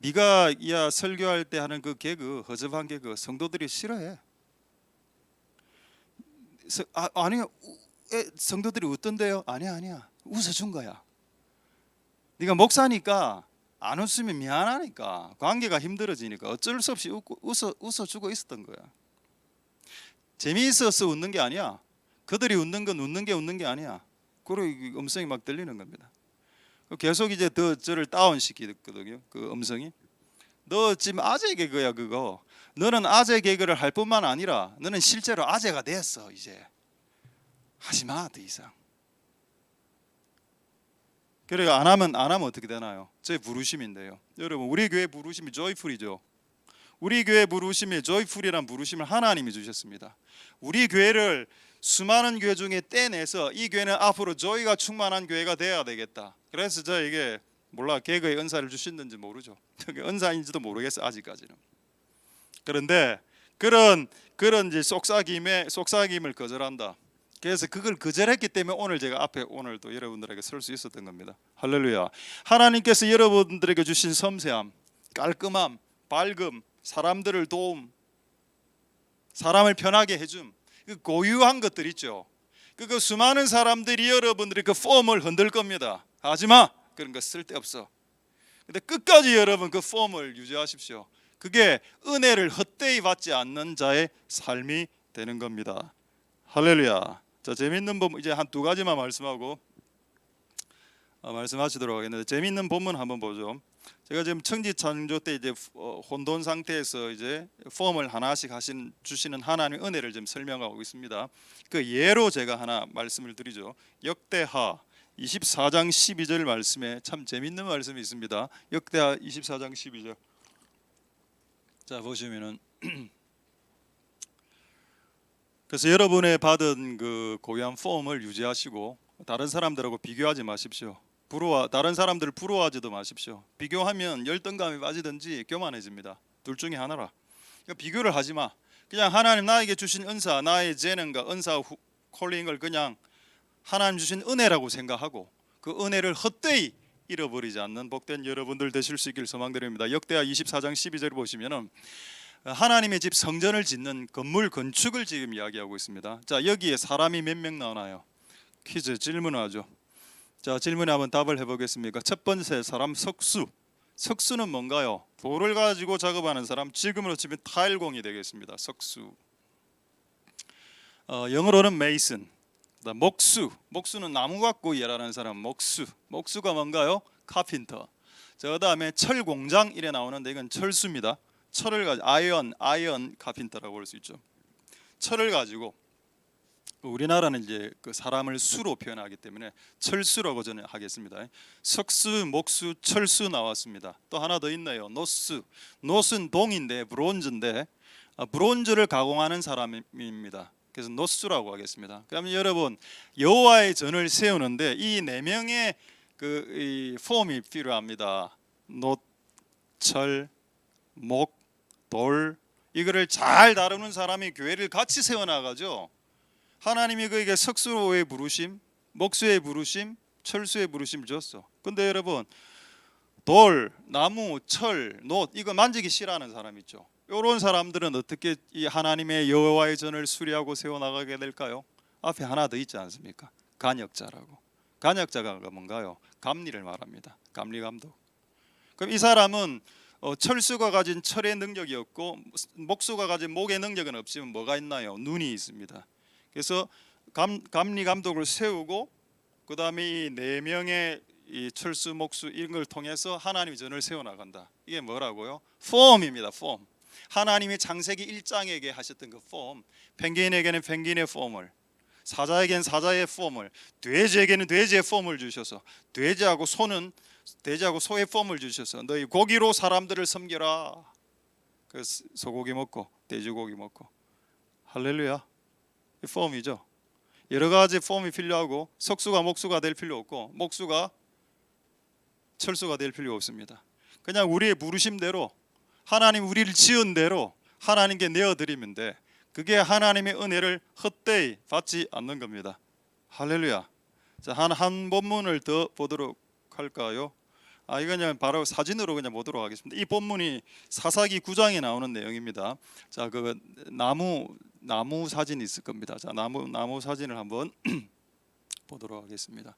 네가 설교할 때 하는 그 개그, 허접한 개그 성도들이 싫어해. 아니요, 성도들이 웃던데요? 아니야, 웃어준 거야. 네가 목사니까 안 웃으면 미안하니까, 관계가 힘들어지니까 어쩔 수 없이 웃어주고 있었던 거야. 재미있어서 웃는 게 아니야. 그들이 웃는 건 웃는 게 아니야. 그리고 음성이 막 들리는 겁니다. 계속 이제 더 저를 다운시키거든요. 그 음성이, 너 지금 아재 개그야 그거. 너는 아재 개그를 할 뿐만 아니라 너는 실제로 아재가 됐어. 이제 하지마 더 이상. 그래 안 하면 어떻게 되나요? 저희 부르심인데요. 여러분, 우리 교회 부르심이 조이풀이죠. 우리 교회 부르심이 조이풀이란 부르심을 하나님이 주셨습니다. 우리 교회를 수많은 교회 중에 떼내서 이 교회는 앞으로 조이가 충만한 교회가 되어야 되겠다. 그래서 저에게 몰라 개그의 은사를 주셨는지 모르죠. 은사인지도 모르겠어 아직까지는. 그런데 그런 이제 속삭임을 거절한다. 그래서 그걸 거절했기 때문에 오늘 제가 앞에 오늘도 여러분들에게 설 수 있었던 겁니다. 할렐루야. 하나님께서 여러분들에게 주신 섬세함, 깔끔함, 밝음, 사람들을 도움, 사람을 편하게 해줌, 그 고유한 것들 있죠. 그 수많은 사람들이 여러분들이 그 폼을 흔들 겁니다. 하지마, 그런 거 쓸데없어. 근데 끝까지 여러분 그 폼을 유지하십시오. 그게 은혜를 헛되이 받지 않는 자의 삶이 되는 겁니다. 할렐루야. 자, 재밌는 본 이제 한 두 가지만 말씀하고 말씀하시도록 하겠는데, 재밌는 본문 한번 보죠. 제가 지금 청지 창조 때 이제 혼돈 상태에서 이제 폼을 하나씩 주시는 하나님의 은혜를 좀 설명하고 있습니다. 그 예로 제가 하나 말씀을 드리죠. 역대하 24장 12절 말씀에 참 재밌는 말씀이 있습니다. 역대하 24장 12절. 자, 보시면은 그래서 여러분의 받은 그 고유한 폼을 유지하시고 다른 사람들하고 비교하지 마십시오. 다른 사람들을 부러워하지도 마십시오. 비교하면 열등감이 빠지든지 교만해집니다. 둘 중에 하나라. 그러니까 비교를 하지 마. 그냥 하나님 나에게 주신 은사, 나의 재능과 은사 콜링을 그냥 하나님 주신 은혜라고 생각하고 그 은혜를 헛되이 잃어버리지 않는 복된 여러분들 되실 수 있길 소망드립니다. 역대하 24장 12절 보시면은 하나님의 집 성전을 짓는 건물 건축을 지금 이야기하고 있습니다. 자, 여기에 사람이 몇 명 나오나요? 퀴즈 질문하죠. 자, 질문에 한번 답을 해보겠습니까? 첫 번째 사람 석수. 석수는 뭔가요? 돌을 가지고 작업하는 사람, 지금으로 치면 타일공이 되겠습니다. 석수. 영어로는 메이슨. 목수는 나무 갖고 일하는 사람, 목수가 뭔가요? 카핀터. 자, 그다음에 철공장 이래 나오는데 이건 철수입니다. 철을 가지고 아이언 카핀터라고 볼 수 있죠. 철을 가지고, 우리나라는 이제 그 사람을 수로 표현하기 때문에 철수라고 저는 하겠습니다. 석수, 목수, 철수 나왔습니다. 또 하나 더 있네요. 노스는 동인데 브론즈인데 브론즈를 가공하는 사람입니다. 그래서 노스라고 하겠습니다. 그러면 여러분, 여호와의 전을 세우는데 이 네 명의 이 폼이 필요합니다. 노, 철, 목, 돌, 이거를 잘 다루는 사람이 교회를 같이 세워나가죠. 하나님이 그에게 석수의 부르심, 목수의 부르심, 철수의 부르심을 줬어. 근데 여러분, 돌, 나무, 철, 놋 이거 만지기 싫어하는 사람 있죠. 이런 사람들은 어떻게 이 하나님의 여호와의 전을 수리하고 세워나가게 될까요? 앞에 하나 더 있지 않습니까? 간역자라고. 간역자가 뭔가요? 감리를 말합니다. 감리 감독. 그럼 이 사람은 철수가 가진 철의 능력이 없고 목수가 가진 목의 능력은 없지만 뭐가 있나요? 눈이 있습니다. 그래서 감리 감독을 세우고 그 다음에 이 네 명의 이 철수 목수 이런 걸 통해서 하나님의 전을 세워나간다. 이게 뭐라고요? 폼입니다. 폼. 하나님이 창세기 1장에게 하셨던 그 폼, 펭귄에게는 펭귄의 폼을, 사자에게는 사자의 폼을, 돼지에게는 돼지의 폼을 주셔서 돼지하고 소의 폼을 주셔서 너희 고기로 사람들을 섬겨라. 그 소고기 먹고 돼지고기 먹고. 할렐루야. 이 폼이죠. 여러 가지 폼이 필요하고 석수가 목수가 될 필요 없고 목수가 철수가 될 필요 없습니다. 그냥 우리의 부르심대로 하나님 우리를 지은 대로 하나님께 내어드리면 돼. 그게 하나님의 은혜를 헛되이 받지 않는 겁니다. 할렐루야. 자, 한 본문을 더 보도록 할까요? 이거 그냥 바로 사진으로 그냥 보도록 하겠습니다. 이 본문이 사사기 9장에 나오는 내용입니다. 자, 그 나무 사진이 있을 겁니다. 자, 나무 사진을 한번 보도록 하겠습니다.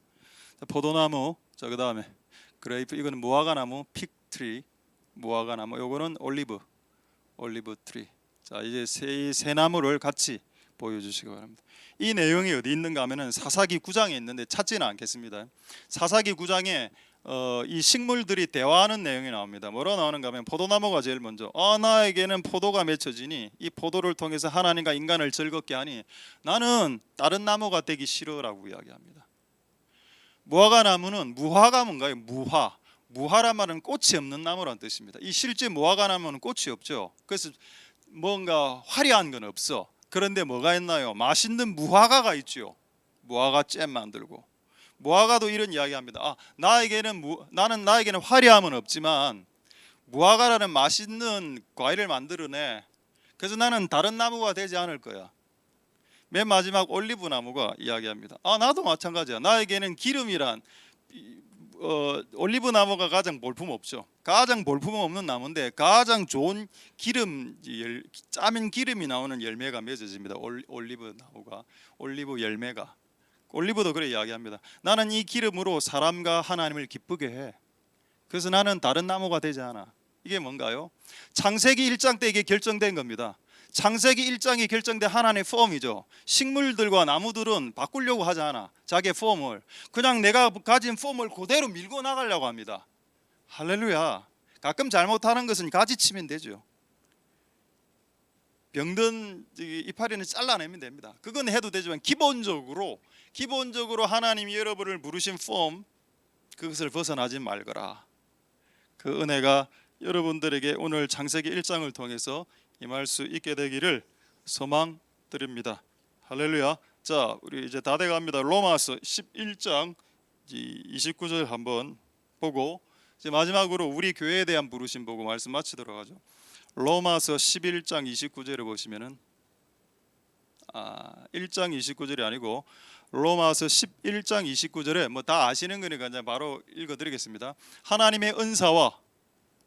자, 포도나무, 자 그다음에 그레이프, 이거는 무화과나무, 픽트리, 무화과나무, 요거는 올리브 트리. 자, 이제 세 나무를 같이 보여주시기 바랍니다. 이 내용이 어디 있는가 하면은 사사기 9장에 있는데 찾지는 않겠습니다. 사사기 9장에 이 식물들이 대화하는 내용이 나옵니다. 뭐로 나오는가 하면 포도나무가 제일 먼저 나에게는 포도가 맺혀지니 이 포도를 통해서 하나님과 인간을 즐겁게 하니 나는 다른 나무가 되기 싫어라고 이야기합니다. 무화과나무는 무화가 뭔가요? 무화란 말은 꽃이 없는 나무라는 뜻입니다. 이 실제 무화과나무는 꽃이 없죠. 그래서 뭔가 화려한 건 없어. 그런데 뭐가 있나요? 맛있는 무화과가 있죠. 무화과 잼 만들고. 무화과도 이런 이야기합니다. 나에게는 화려함은 없지만 무화과라는 맛있는 과일을 만들어내. 그래서 나는 다른 나무가 되지 않을 거야. 맨 마지막 올리브 나무가 이야기합니다. 나도 마찬가지야. 나에게는 기름이란 올리브 나무가 가장 볼품 없죠. 가장 볼품 없는 나무인데 가장 좋은 짜면 기름이 나오는 열매가 맺어집니다. 올리브 나무가, 올리브 열매가. 올리브도 그래 이야기합니다. 나는 이 기름으로 사람과 하나님을 기쁘게 해. 그래서 나는 다른 나무가 되지 않아. 이게 뭔가요? 창세기 1장 때 이게 결정된 겁니다. 창세기 1장이 결정된 하나님의 폼이죠. 식물들과 나무들은 바꾸려고 하지 않아. 자기의 폼을 그냥 내가 가진 폼을 그대로 밀고 나가려고 합니다. 할렐루야. 가끔 잘못하는 것은 가지치면 되죠. 병든 이파리는 잘라내면 됩니다. 그건 해도 되지만 기본적으로 하나님이 여러분을 부르신 폼, 그것을 벗어나지 말거라. 그 은혜가 여러분들에게 오늘 창세기 1장을 통해서 임할 수 있게 되기를 소망드립니다. 할렐루야. 자, 우리 이제 다 돼갑니다. 로마서 11장 29절 한번 보고 이제 마지막으로 우리 교회에 대한 부르심 보고 말씀 마치도록 하죠. 로마서 11장 29절을 보시면은 1장 29절이 아니고 로마서 11장 29절에 뭐 다 아시는 거니까 이제 바로 읽어드리겠습니다. 하나님의 은사와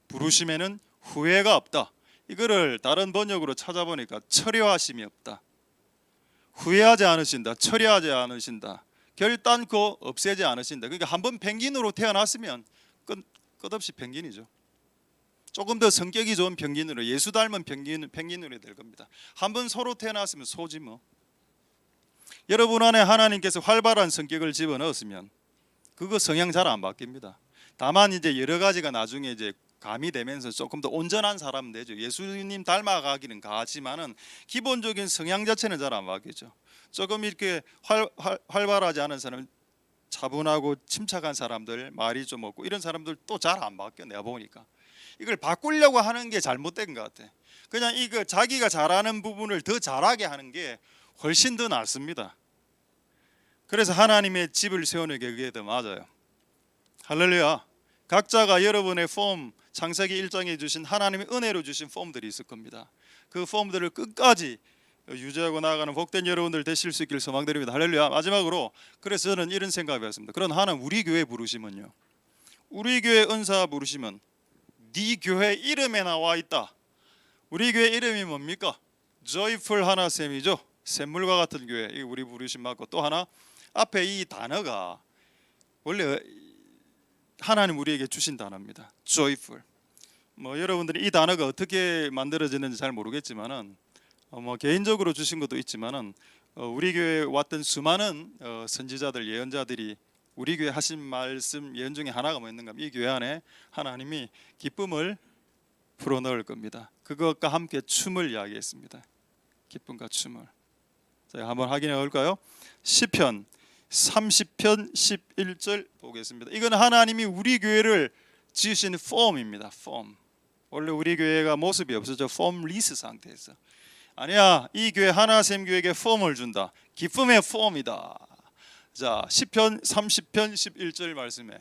부르심에는 후회가 없다. 이거를 다른 번역으로 찾아보니까 처리하심이 없다. 후회하지 않으신다. 처리하지 않으신다. 결단코 없애지 않으신다. 그러니까 한번 펭귄으로 태어났으면 끝없이 펭귄이죠. 조금 더 성격이 좋은 펭귄으로, 예수 닮은 펭귄으로 될 겁니다. 한번 소로 태어났으면 소지 뭐. 여러분 안에 하나님께서 활발한 성격을 집어넣었으면 그거 성향 잘 안 바뀝니다. 다만 이제 여러 가지가 나중에 이제 가미되면서 조금 더 온전한 사람은 되죠. 예수님 닮아가기는 가지만은 기본적인 성향 자체는 잘 안 바뀌죠. 조금 이렇게 활발하지 않은 사람, 차분하고 침착한 사람들, 말이 좀 없고 이런 사람들 또 잘 안 바뀌어. 내가 보니까 이걸 바꾸려고 하는 게 잘못된 것 같아. 그냥 이거 자기가 잘하는 부분을 더 잘하게 하는 게 훨씬 더 낫습니다. 그래서 하나님의 집을 세우는 게 그게 더 맞아요. 할렐루야. 각자가 여러분의 폼, 창세기 1장에 주신 하나님의 은혜로 주신 폼들이 있을 겁니다. 그 폼들을 끝까지 유지하고 나아가는 복된 여러분들 되실 수 있기를 소망드립니다. 할렐루야. 마지막으로 그래서 저는 이런 생각이었습니다. 그런 하나님 우리 교회 부르심은요, 우리 교회 은사 부르심은 네 교회 이름에 나와 있다. 우리 교회 이름이 뭡니까? Joyful 하나쌤이죠. 샘물과 같은 교회. 이 우리 부르심 맞고, 또 하나 앞에 이 단어가 원래 하나님 우리에게 주신 단어입니다. Joyful. 뭐 여러분들이 이 단어가 어떻게 만들어졌는지 잘 모르겠지만은 뭐 개인적으로 주신 것도 있지만은 우리 교회에 왔던 수많은 선지자들, 예언자들이 우리 교회 하신 말씀 예언 중에 하나가 뭐였는가 하면 이 교회 안에 하나님이 기쁨을 불어넣을 겁니다. 그것과 함께 춤을 이야기했습니다. 기쁨과 춤을. 자, 한번 확인해 볼까요? 시편 30편 11절 보겠습니다. 이건 하나님이 우리 교회를 지으신 폼입니다. 폼. 원래 우리 교회가 모습이 없어져 폼리스 상태에서, 아니야, 이 교회 하나샘 교회에게 폼을 준다. 기쁨의 폼이다. 자, 시편 30편 11절 말씀에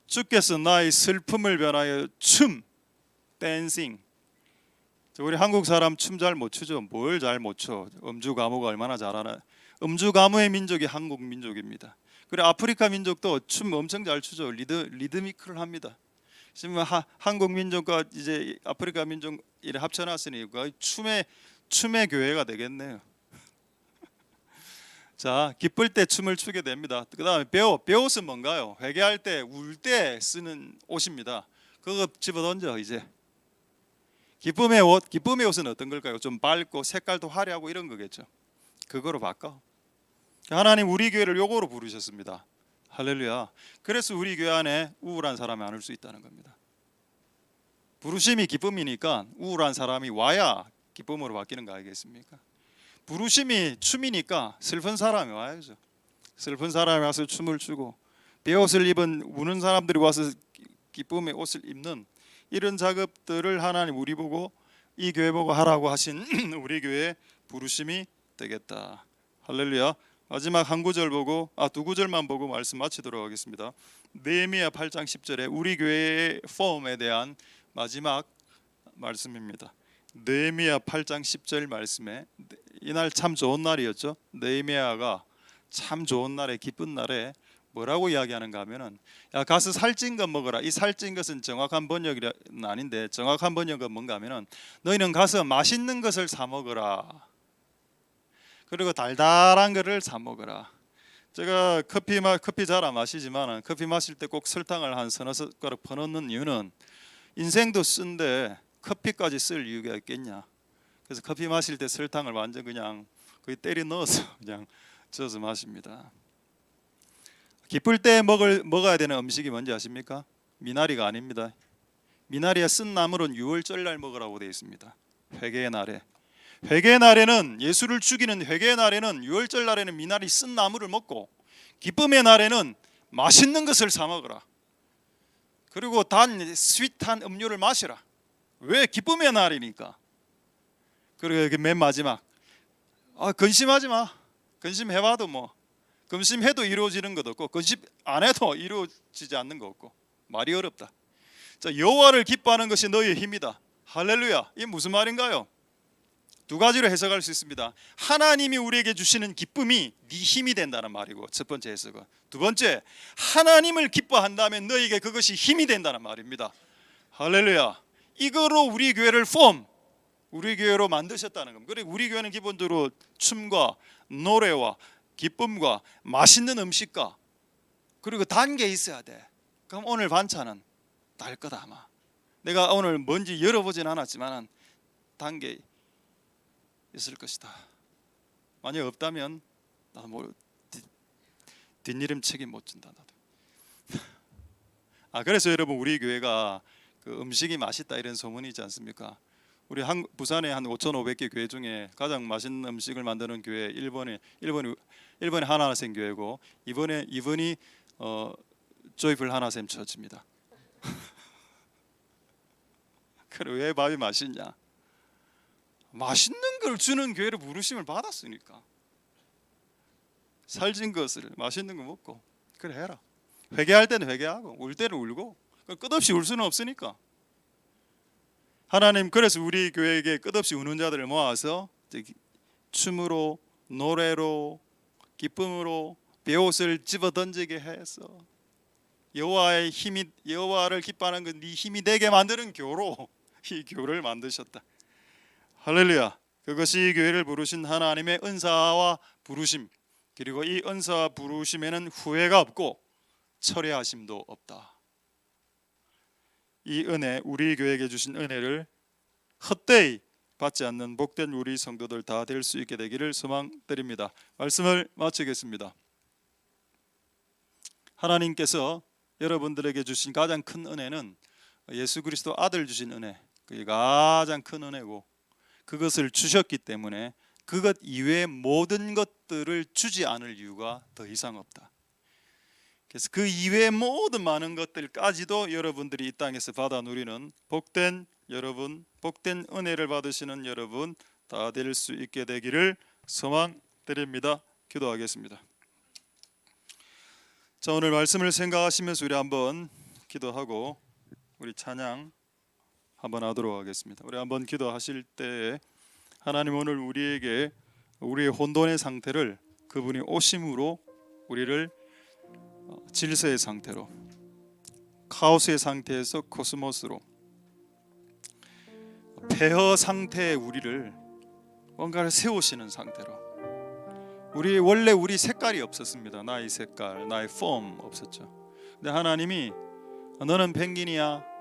주께서 나의 슬픔을 변하여 춤, 댄싱. 우리 한국 사람 춤 잘 못 추죠. 뭘 잘 못 춰? 음주 가무가 얼마나 잘하나. 음주 가무의 민족이 한국 민족입니다. 그리고 아프리카 민족도 춤 엄청 잘 추죠. 리드미크를 합니다. 지금 한국 민족과 이제 아프리카 민족 이래 합쳐놨으니 거의 춤의 교회가 되겠네요. 자, 기쁠 때 춤을 추게 됩니다. 그다음에 베옷은 뭔가요? 회개할 때, 울 때 쓰는 옷입니다. 그거 집어던져 이제. 기쁨의 옷은 어떤 걸까요? 좀 밝고 색깔도 화려하고 이런 거겠죠. 그거로 바꿔. 하나님 우리 교회를 요거로 부르셨습니다. 할렐루야. 그래서 우리 교회 안에 우울한 사람이 안 올 수 있다는 겁니다. 부르심이 기쁨이니까 우울한 사람이 와야 기쁨으로 바뀌는 거 아니겠습니까? 부르심이 춤이니까 슬픈 사람이 와야죠. 슬픈 사람이 와서 춤을 추고, 베옷을 입은 우는 사람들이 와서 기쁨의 옷을 입는 이런 작업들을 하나님 우리 보고, 이 교회 보고 하라고 하신 우리 교회의 부르심이 되겠다. 할렐루야. 마지막 한 구절 보고, 두 구절만 보고 말씀 마치도록 하겠습니다. 느헤미야 8장 10절에 우리 교회의 폼에 대한 마지막 말씀입니다. 느헤미야 8장 10절 말씀에, 이날 참 좋은 날이었죠. 느헤미야가 참 좋은 날에, 기쁜 날에 뭐라고 이야기하는가 하면은, 야, 가서 살찐 것 먹어라. 이 살찐 것은 정확한 번역은 아닌데, 정확한 번역은 뭔가 하면은, 너희는 가서 맛있는 것을 사 먹어라. 그리고 달달한 거를 사 먹어라. 제가 커피 잘 안 마시지만 커피 마실 때 꼭 설탕을 한 서너 숟가락 퍼넣는 이유는, 인생도 쓴데 커피까지 쓸 이유가 있겠냐. 그래서 커피 마실 때 설탕을 완전 그냥 거의 때려 넣어서 그냥 저어서 마십니다. 기쁠 때 먹어야 되는 음식이 뭔지 아십니까? 미나리가 아닙니다. 미나리가 쓴 나물은 6월절 날 먹으라고 되어 있습니다. 회개의 날에. 회개의 날에는, 예수를 죽이는 회개의 날에는, 6월절 날에는 미나리 쓴 나물을 먹고, 기쁨의 날에는 맛있는 것을 사 먹어라. 그리고 스윗한 음료를 마시라. 왜? 기쁨의 날이니까. 그리고 맨 마지막, 근심하지 마. 근심해봐도 뭐, 근심해도 이루어지는 것도 없고, 근심 안 해도 이루어지지 않는 거 없고, 말이 어렵다. 자, 여호와를 기뻐하는 것이 너희의 힘이다. 할렐루야. 이게 무슨 말인가요? 두 가지로 해석할 수 있습니다. 하나님이 우리에게 주시는 기쁨이 네 힘이 된다는 말이고, 첫 번째 해석은. 두 번째, 하나님을 기뻐한다면 너에게 그것이 힘이 된다는 말입니다. 할렐루야. 이거로 우리 교회를 우리 교회로 만드셨다는 겁니다. 그리고 우리 교회는 기본적으로 춤과 노래와 기쁨과 맛있는 음식과, 그리고 단 게 있어야 돼. 그럼 오늘 반찬은 달 거다 아마. 내가 오늘 뭔지 열어보진 않았지만 단 게 있을 것이다. 만약 없다면 나도 뭐 뒷일임 책임 못 진다 나도. 그래서 여러분, 우리 교회가 그 음식이 맛있다 이런 소문이 있지 않습니까? 우리 부산에 한 5,500개 교회 중에 가장 맛있는 음식을 만드는 교회 일본의 하나샘 교회고, 이번이 조이풀 하나샘 처치입니다. 그래, 왜 밥이 맛있냐? 맛있는 걸 주는 교회를 부르심을 받았으니까. 살찐 것을, 맛있는 거 먹고 그래 해라. 회개할 때는 회개하고, 울 때는 울고, 끝없이 울 수는 없으니까. 하나님 그래서 우리 교회에게 끝없이 우는 자들을 모아서 춤으로, 노래로, 기쁨으로 베옷을 집어던지게 해서 여호와를 기뻐하는 건 네 힘이 되게 만드는 교로 이 교를 만드셨다. 할렐루야. 그것이 교회를 부르신 하나님의 은사와 부르심, 그리고 이 은사와 부르심에는 후회가 없고 철회하심도 없다. 이 은혜, 우리 교회에게 주신 은혜를 헛되이 받지 않는 복된 우리 성도들 다 될 수 있게 되기를 소망드립니다. 말씀을 마치겠습니다. 하나님께서 여러분들에게 주신 가장 큰 은혜는 예수 그리스도 아들 주신 은혜, 그게 가장 큰 은혜고, 그것을 주셨기 때문에 그것 이외의 모든 것들을 주지 않을 이유가 더 이상 없다. 그래서 그 이외의 모든 많은 것들까지도 여러분들이 이 땅에서 받아 누리는 복된 여러분, 복된 은혜를 받으시는 여러분 다 될 수 있게 되기를 소망드립니다. 기도하겠습니다. 자, 오늘 말씀을 생각하시면서 우리 한번 기도하고 우리 찬양 한번 하도록 하겠습니다. 우리 한번 기도하실 때에 하나님 오늘 우리에게 우리의 혼돈의 상태를 그분이 오심으로 우리를 질서의 상태로, 카오스의 상태에서 코스모스로, 폐허 상태의 우리를 뭔가를 세우시는 상태로, 원래 우리 색깔이 없었습니다. 나의 색깔, 나의 폼 없었죠. 근데 하나님이 너는 펭귄이야,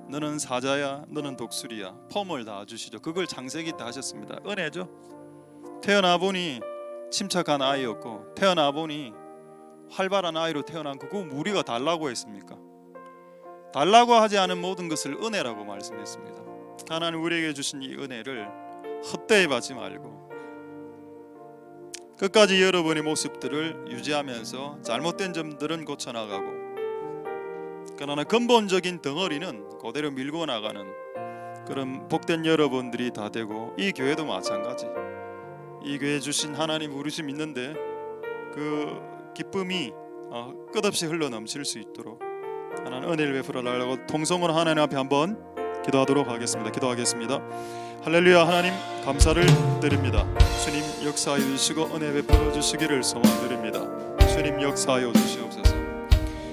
너는 사자야, 너는 독수리야, 폼을 다 주시죠. 그걸 창세기 때 하셨습니다. 은혜죠. 태어나 보니 침착한 아이였고, 태어나 보니 활발한 아이로 태어난 그거 우리가 달라고 했습니까? 달라고 하지 않은 모든 것을 은혜라고 말씀했습니다. 하나님 우리에게 주신 이 은혜를 헛되이 받지 말고 끝까지 여러분의 모습들을 유지하면서 잘못된 점들은 고쳐나가고, 그러나 근본적인 덩어리는 그대로 밀고 나가는 그런 복된 여러분들이 다 되고, 이 교회도 마찬가지. 이 교회 주신 하나님 부르심 있는데 그 기쁨이 끝없이 흘러 넘칠 수 있도록 하나님 은혜를 베풀어 달라고 통성으로 하나님 앞에 한번 기도하도록 하겠습니다. 기도하겠습니다. 할렐루야. 하나님 감사를 드립니다. 주님 역사하여 주시고 은혜 베풀어 주시기를 소망드립니다. 주님 역사하여 주시옵소서.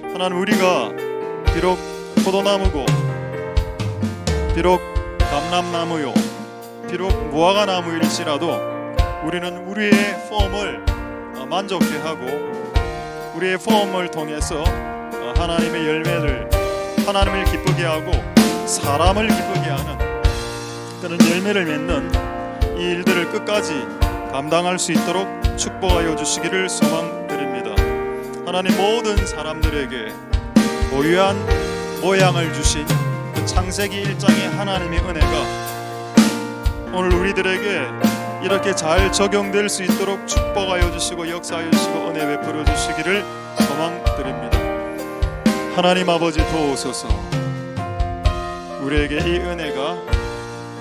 하나님 우리가 비록 포도나무고, 비록 감람나무요, 비록 무화과나무일지라도 우리는 우리의 폼을 만족해하고 우리의 폼을 통해서 하나님의 열매를, 하나님을 기쁘게 하고 사람을 기쁘게 하는 그런 열매를 맺는 이 일들을 끝까지 감당할 수 있도록 축복하여 주시기를 소망드립니다. 하나님 모든 사람들에게 고유한 모양을 주신 그 창세기 1장의 하나님의 은혜가 오늘 우리들에게 이렇게 잘 적용될 수 있도록 축복하여 주시고 역사하여 주시고 은혜 베풀어 주시기를 소망드립니다. 하나님 아버지 도우소서. 우리에게 이 은혜가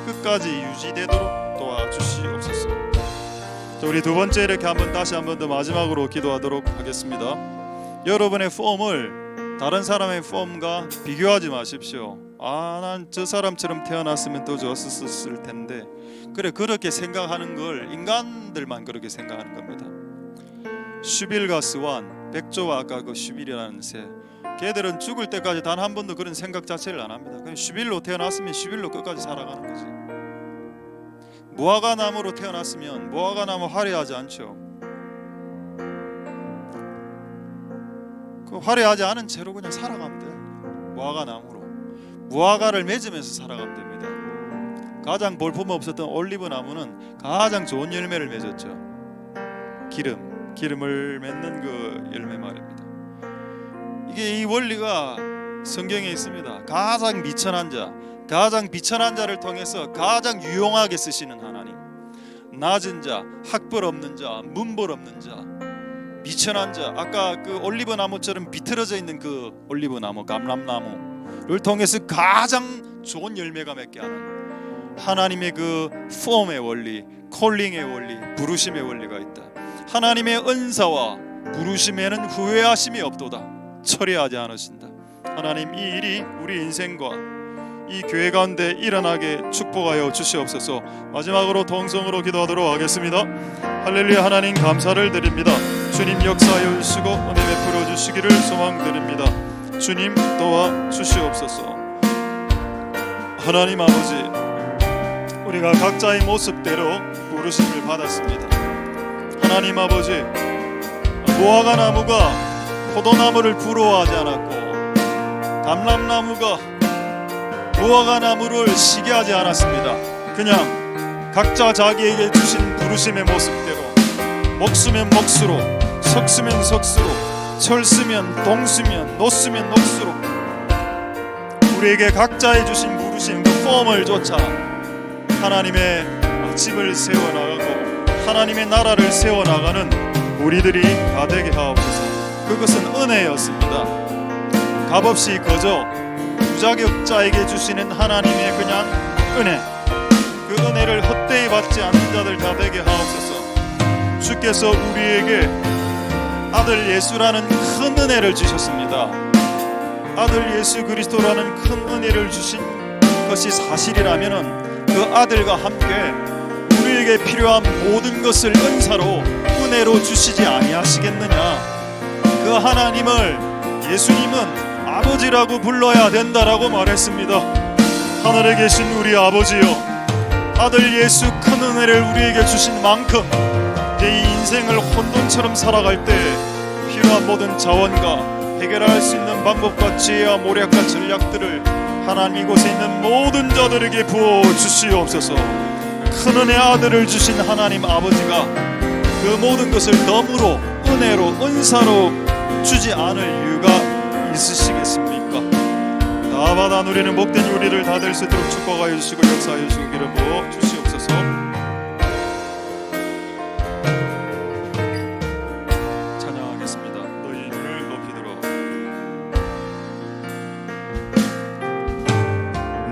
끝까지 유지되도록 도와주시옵소서. 우리 두 번째 이렇게 다시 한번 더 마지막으로 기도하도록 하겠습니다. 여러분의 폼을 다른 사람의 폼과 비교하지 마십시오. 난 저 사람처럼 태어났으면 더 좋았을 텐데. 그래, 그렇게 생각하는 걸 인간들만 그렇게 생각하는 겁니다. 슈빌과 스완, 백조와 아까 그 슈빌이라는 새, 걔들은 죽을 때까지 단 한 번도 그런 생각 자체를 안 합니다. 그냥 슈빌로 태어났으면 슈빌로 끝까지 살아가는 거지. 무화과 나무로 태어났으면 무화과 나무 화려하지 않죠. 그 화려하지 않은 채로 그냥 살아가면 돼. 무화과 나무로 무화과를 맺으면서 살아가면 됩니다. 가장 볼품 없었던 올리브 나무는 가장 좋은 열매를 맺었죠. 기름을 맺는 그 열매 말입니다. 이게 이 원리가 성경에 있습니다. 가장 미천한 자, 가장 비천한 자를 통해서 가장 유용하게 쓰시는 하나님. 낮은 자, 학벌 없는 자, 문벌 없는 자, 미천한 자, 아까 그 올리브 나무처럼 비틀어져 있는 그 올리브 나무, 감람나무를 통해서 가장 좋은 열매가 맺게 하는 하나님의 그 폼의 원리, 콜링의 원리, 부르심의 원리가 있다. 하나님의 은사와 부르심에는 후회하심이 없도다. 처리하지 않으신다. 하나님 이 일이 우리 인생과 이 교회 가운데 일어나게 축복하여 주시옵소서. 마지막으로 동성으로 기도하도록 하겠습니다. 할렐루야. 하나님 감사를 드립니다. 주님 역사하여 주시고 은혜 베풀어 주시기를 소망드립니다. 주님 도와 주시옵소서. 하나님 아버지, 우리가 각자의 모습대로 부르심을 받았습니다. 하나님 아버지, 무화과 나무가 포도나무를 부러워하지 않았고 감람나무가 무화과 나무를 시기하지 않았습니다. 그냥 각자 자기에게 주신 부르심의 모습대로 목수면 목수로, 석수면 석수로, 철수면 동수면, 노수면 노수로 우리에게 각자의 주신 부르심 그 폼을 쫓아 하나님의 집을 세워나가고 하나님의 나라를 세워나가는 우리들이 다 되게 하옵소서. 그것은 은혜였습니다. 값없이 거저 무자격자에게 주시는 하나님의 그냥 은혜, 그 은혜를 헛되이 받지 않는 자들 다 되게 하옵소서. 주께서 우리에게 아들 예수라는 큰 은혜를 주셨습니다. 아들 예수 그리스도라는 큰 은혜를 주신 것이 사실이라면 그 아들과 함께 우리에게 필요한 모든 것을 은사로 은혜로 주시지 아니하시겠느냐. 그 하나님을 예수님은 아버지라고 불러야 된다라고 말했습니다. 하늘에 계신 우리 아버지여, 아들 예수 큰 은혜를 우리에게 주신 만큼 이제 이 인생을 혼돈처럼 살아갈 때 필요한 모든 자원과 해결할 수 있는 방법과 지혜와 모략과 전략들을 하나님 이곳에 있는 모든 자들에게 부어 주시옵소서. 큰 은혜 아들을 주신 하나님 아버지가 그 모든 것을 덤으로 은혜로 은사로 주지 않을 이유가 있으시겠습니까? 다 받아 누리는 복된 우리를 다 될 수 있도록 축복하여 주시고 역사하여 주시고 기름 부어 주시옵소서. 찬양하겠습니다. 너희 눈을 높이 들어.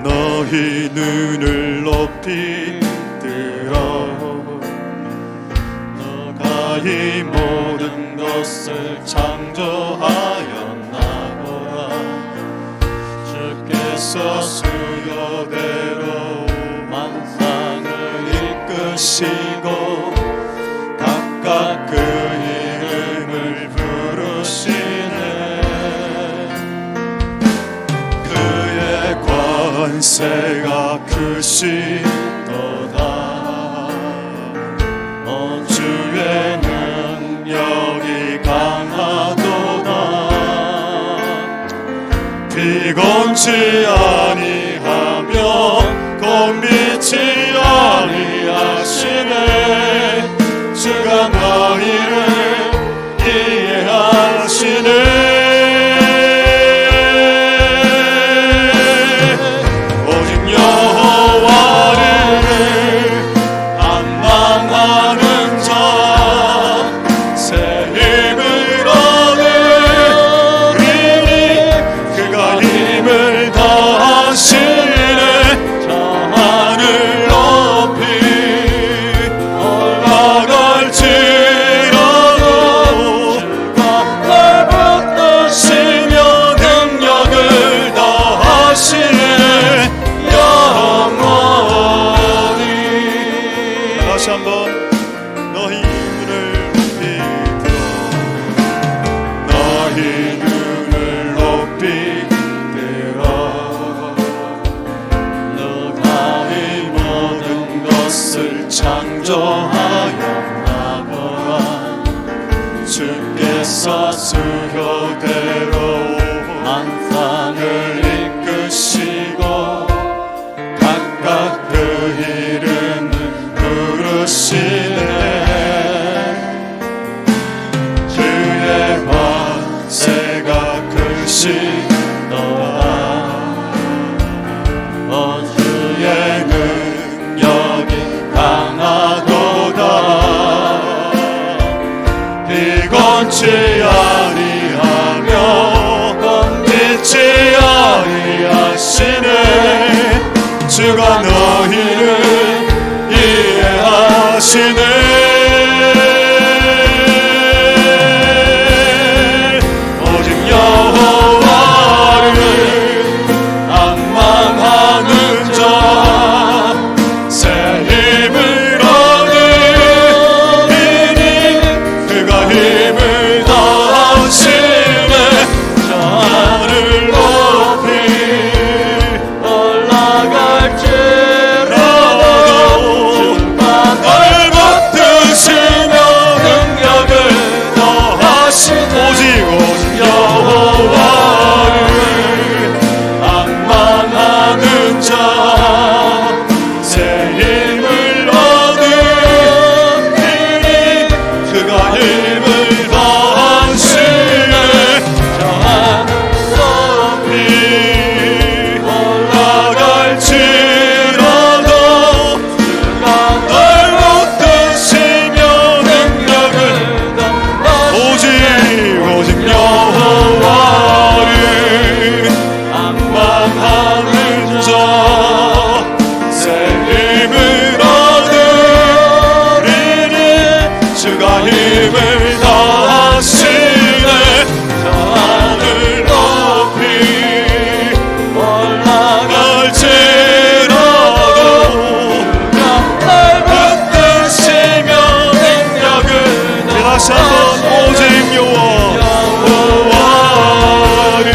너희 눈을 높이 이 모든 것을 창조하였나보다. 주께서 수요대로 만상을 이끄시고 각각 그 이름을 부르시네. 그의 권세가 크시도다. 주의 능력이 강하도다. 비건치 아니하며 곤비치 아니하시네. 주가 너희를 이해하시네. 다시 한번 너희 눈을 높이 들어. 너희 눈을 높이 들어. 너가 이 모든 것을 창조하였나보다. 주께서 수효대로 만상을 이끄시고 각각 그 이름을 부르시네. 주의 권세가 크시도다. 주의 능력이 강하도다. 비건치 아니 올라갈지라도 널 붙드시며 능력을 오직 여호와를 악망하는 자 새 힘을 얻으리니 주가 힘을 다하시네 하늘 높이 올라갈지라도 날 붙드시며 능력을 다시 한번 오직 여호와를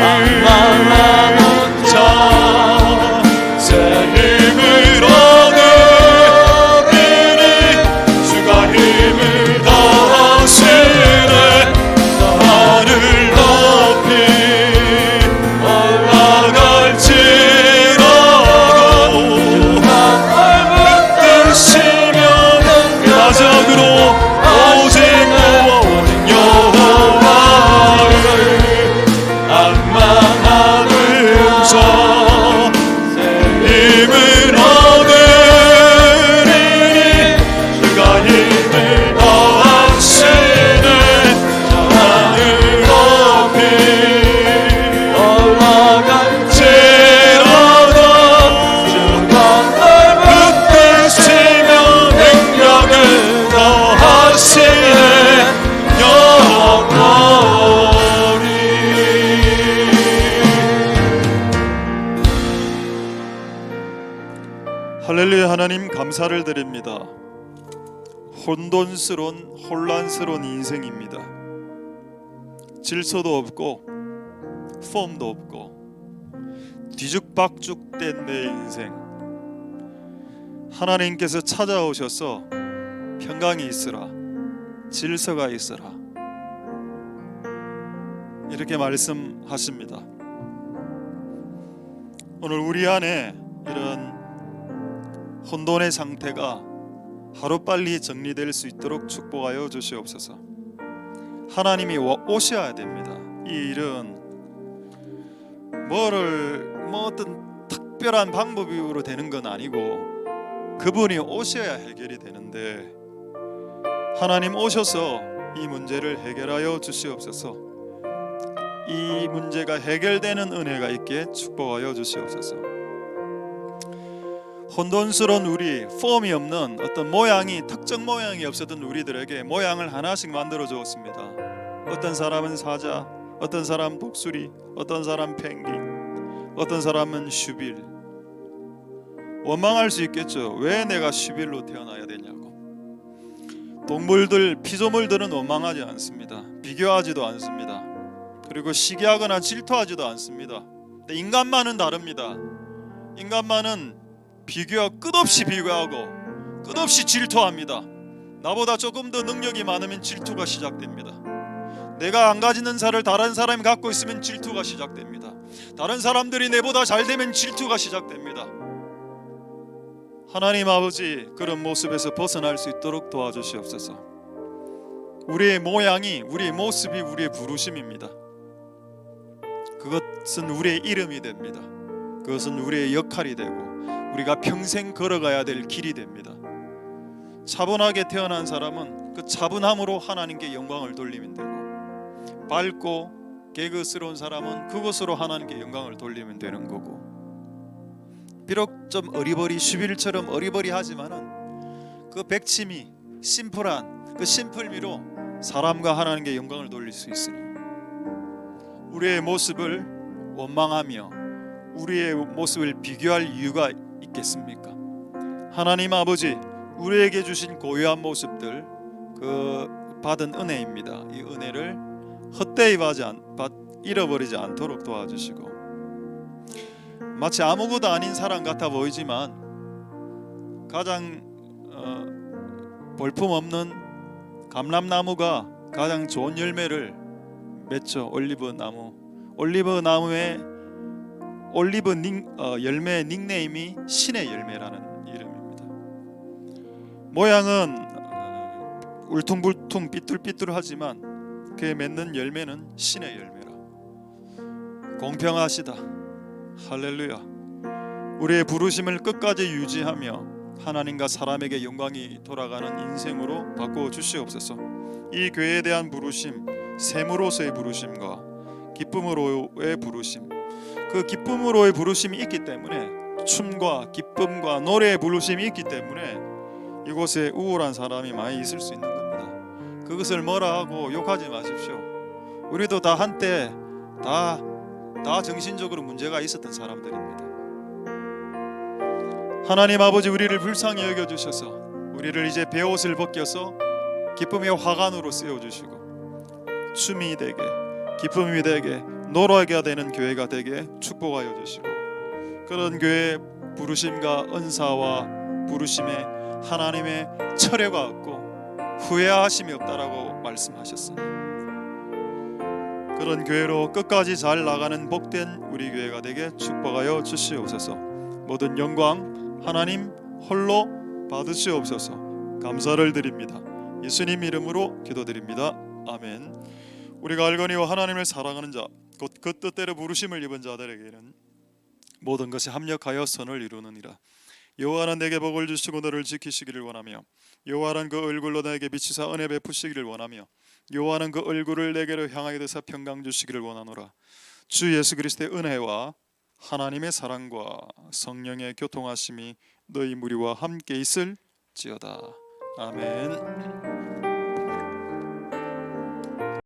악망하는 자 새 힘을 얻으리니 주가 힘을 다하시네 하늘 높이 올라갈지라도 붙드시며 마지막으로 오직 여호와를 악망하는 자 힘을 얻으리니 주가 힘을 다하시네 하늘 높이 올라갈지라도 주가 널 붙드시며 능력을 더하시네 영원히. 할렐루야. 하나님 감사를 드립니다. 혼란스러운 인생입니다. 질서도 없고 폼도 없고 뒤죽박죽된 내 인생, 하나님께서 찾아오셔서 평강이 있으라, 질서가 있으라 이렇게 말씀하십니다. 오늘 우리 안에 이런 혼돈의 상태가 하루빨리 정리될 수 있도록 축복하여 주시옵소서. 하나님이 오셔야 됩니다. 이 일은 어떤 특별한 방법으로 되는 건 아니고 그분이 오셔야 해결이 되는데, 하나님 오셔서 이 문제를 해결하여 주시옵소서. 이 문제가 해결되는 은혜가 있게 축복하여 주시옵소서. 혼돈스러운 우리, 폼이 없는 어떤 모양이, 특정 모양이 없었던 우리들에게 모양을 하나씩 만들어 주었습니다. 어떤 사람은 사자, 어떤 사람 독수리, 어떤 사람 펭귄, 어떤 사람은 슈빌. 원망할 수 있겠죠. 왜 내가 슈빌로 태어나야 되냐고. 동물들, 피조물들은 원망하지 않습니다. 비교하지도 않습니다. 그리고 시기하거나 질투하지도 않습니다. 근데 인간만은 다릅니다. 인간만은 끝없이 비교하고 끝없이 질투합니다. 나보다 조금 더 능력이 많으면 질투가 시작됩니다. 내가 안 가지는 살을 다른 사람이 갖고 있으면 질투가 시작됩니다. 다른 사람들이 내보다 잘 되면 질투가 시작됩니다. 하나님 아버지, 그런 모습에서 벗어날 수 있도록 도와주시옵소서. 우리의 모양이, 우리의 모습이 우리의 부르심입니다. 그것은 우리의 이름이 됩니다. 그것은 우리의 역할이 되고 우리가 평생 걸어가야 될 길이 됩니다. 차분하게 태어난 사람은 그 차분함으로 하나님께 영광을 돌리면 되고, 밝고 개그스러운 사람은 그것으로 하나님께 영광을 돌리면 되는 거고, 비록 좀 슈빌처럼 어리버리하지만은 그 백치미, 심플한 그 심플미로 사람과 하나님께 영광을 돌릴 수 있으니, 우리의 모습을 원망하며 우리의 모습을 비교할 이유가 있겠습니까? 하나님 아버지, 우리에게 주신 고유한 모습들, 그 받은 은혜입니다. 이 은혜를 헛되이 잃어버리지 않도록 도와주시고, 마치 아무것도 아닌 사람 같아 보이지만 가장 볼품없는 감람나무가 가장 좋은 열매를 맺죠. 올리브나무의 열매의 닉네임이 신의 열매라는 이름입니다. 모양은 울퉁불퉁 삐뚤삐뚤하지만 그에 맺는 열매는 신의 열매라. 공평하시다. 할렐루야. 우리의 부르심을 끝까지 유지하며 하나님과 사람에게 영광이 돌아가는 인생으로 바꿔 주시옵소서. 이 교회에 대한 부르심, 샘으로서의 부르심과 기쁨으로의 부르심, 그 기쁨으로의 부르심이 있기 때문에, 춤과 기쁨과 노래의 부르심이 있기 때문에 이곳에 우울한 사람이 많이 있을 수 있는 겁니다. 그것을 뭐라 하고 욕하지 마십시오. 우리도 다 한때 다 정신적으로 문제가 있었던 사람들입니다. 하나님 아버지, 우리를 불쌍히 여겨주셔서 우리를 이제 베옷을 벗겨서 기쁨의 화관으로 쓰여주시고 춤이 되게, 기쁨이 되게, 노래가 되는 교회가 되게 축복하여 주시고, 그런 교회의 부르심과 은사와 부르심에 하나님의 철회가 없고 후회하심이 없다라고 말씀하셨습니다. 그런 교회로 끝까지 잘 나가는 복된 우리 교회가 되게 축복하여 주시옵소서. 모든 영광 하나님 홀로 받으시옵소서. 감사를 드립니다. 예수님 이름으로 기도드립니다. 아멘. 우리가 알거니와 하나님을 사랑하는 자, 곧 그 뜻대로 부르심을 입은 자들에게는 모든 것이 합력하여 선을 이루느니라. 여호와는 내게 복을 주시고 너를 지키시기를 원하며, 여호와는 그 얼굴로 내게 비치사 은혜 베푸시기를 원하며, 여호와는 그 얼굴을 내게로 향하게 되사 평강 주시기를 원하노라. 주 예수 그리스도의 은혜와 하나님의 사랑과 성령의 교통하심이 너희 무리와 함께 있을지어다. 아멘.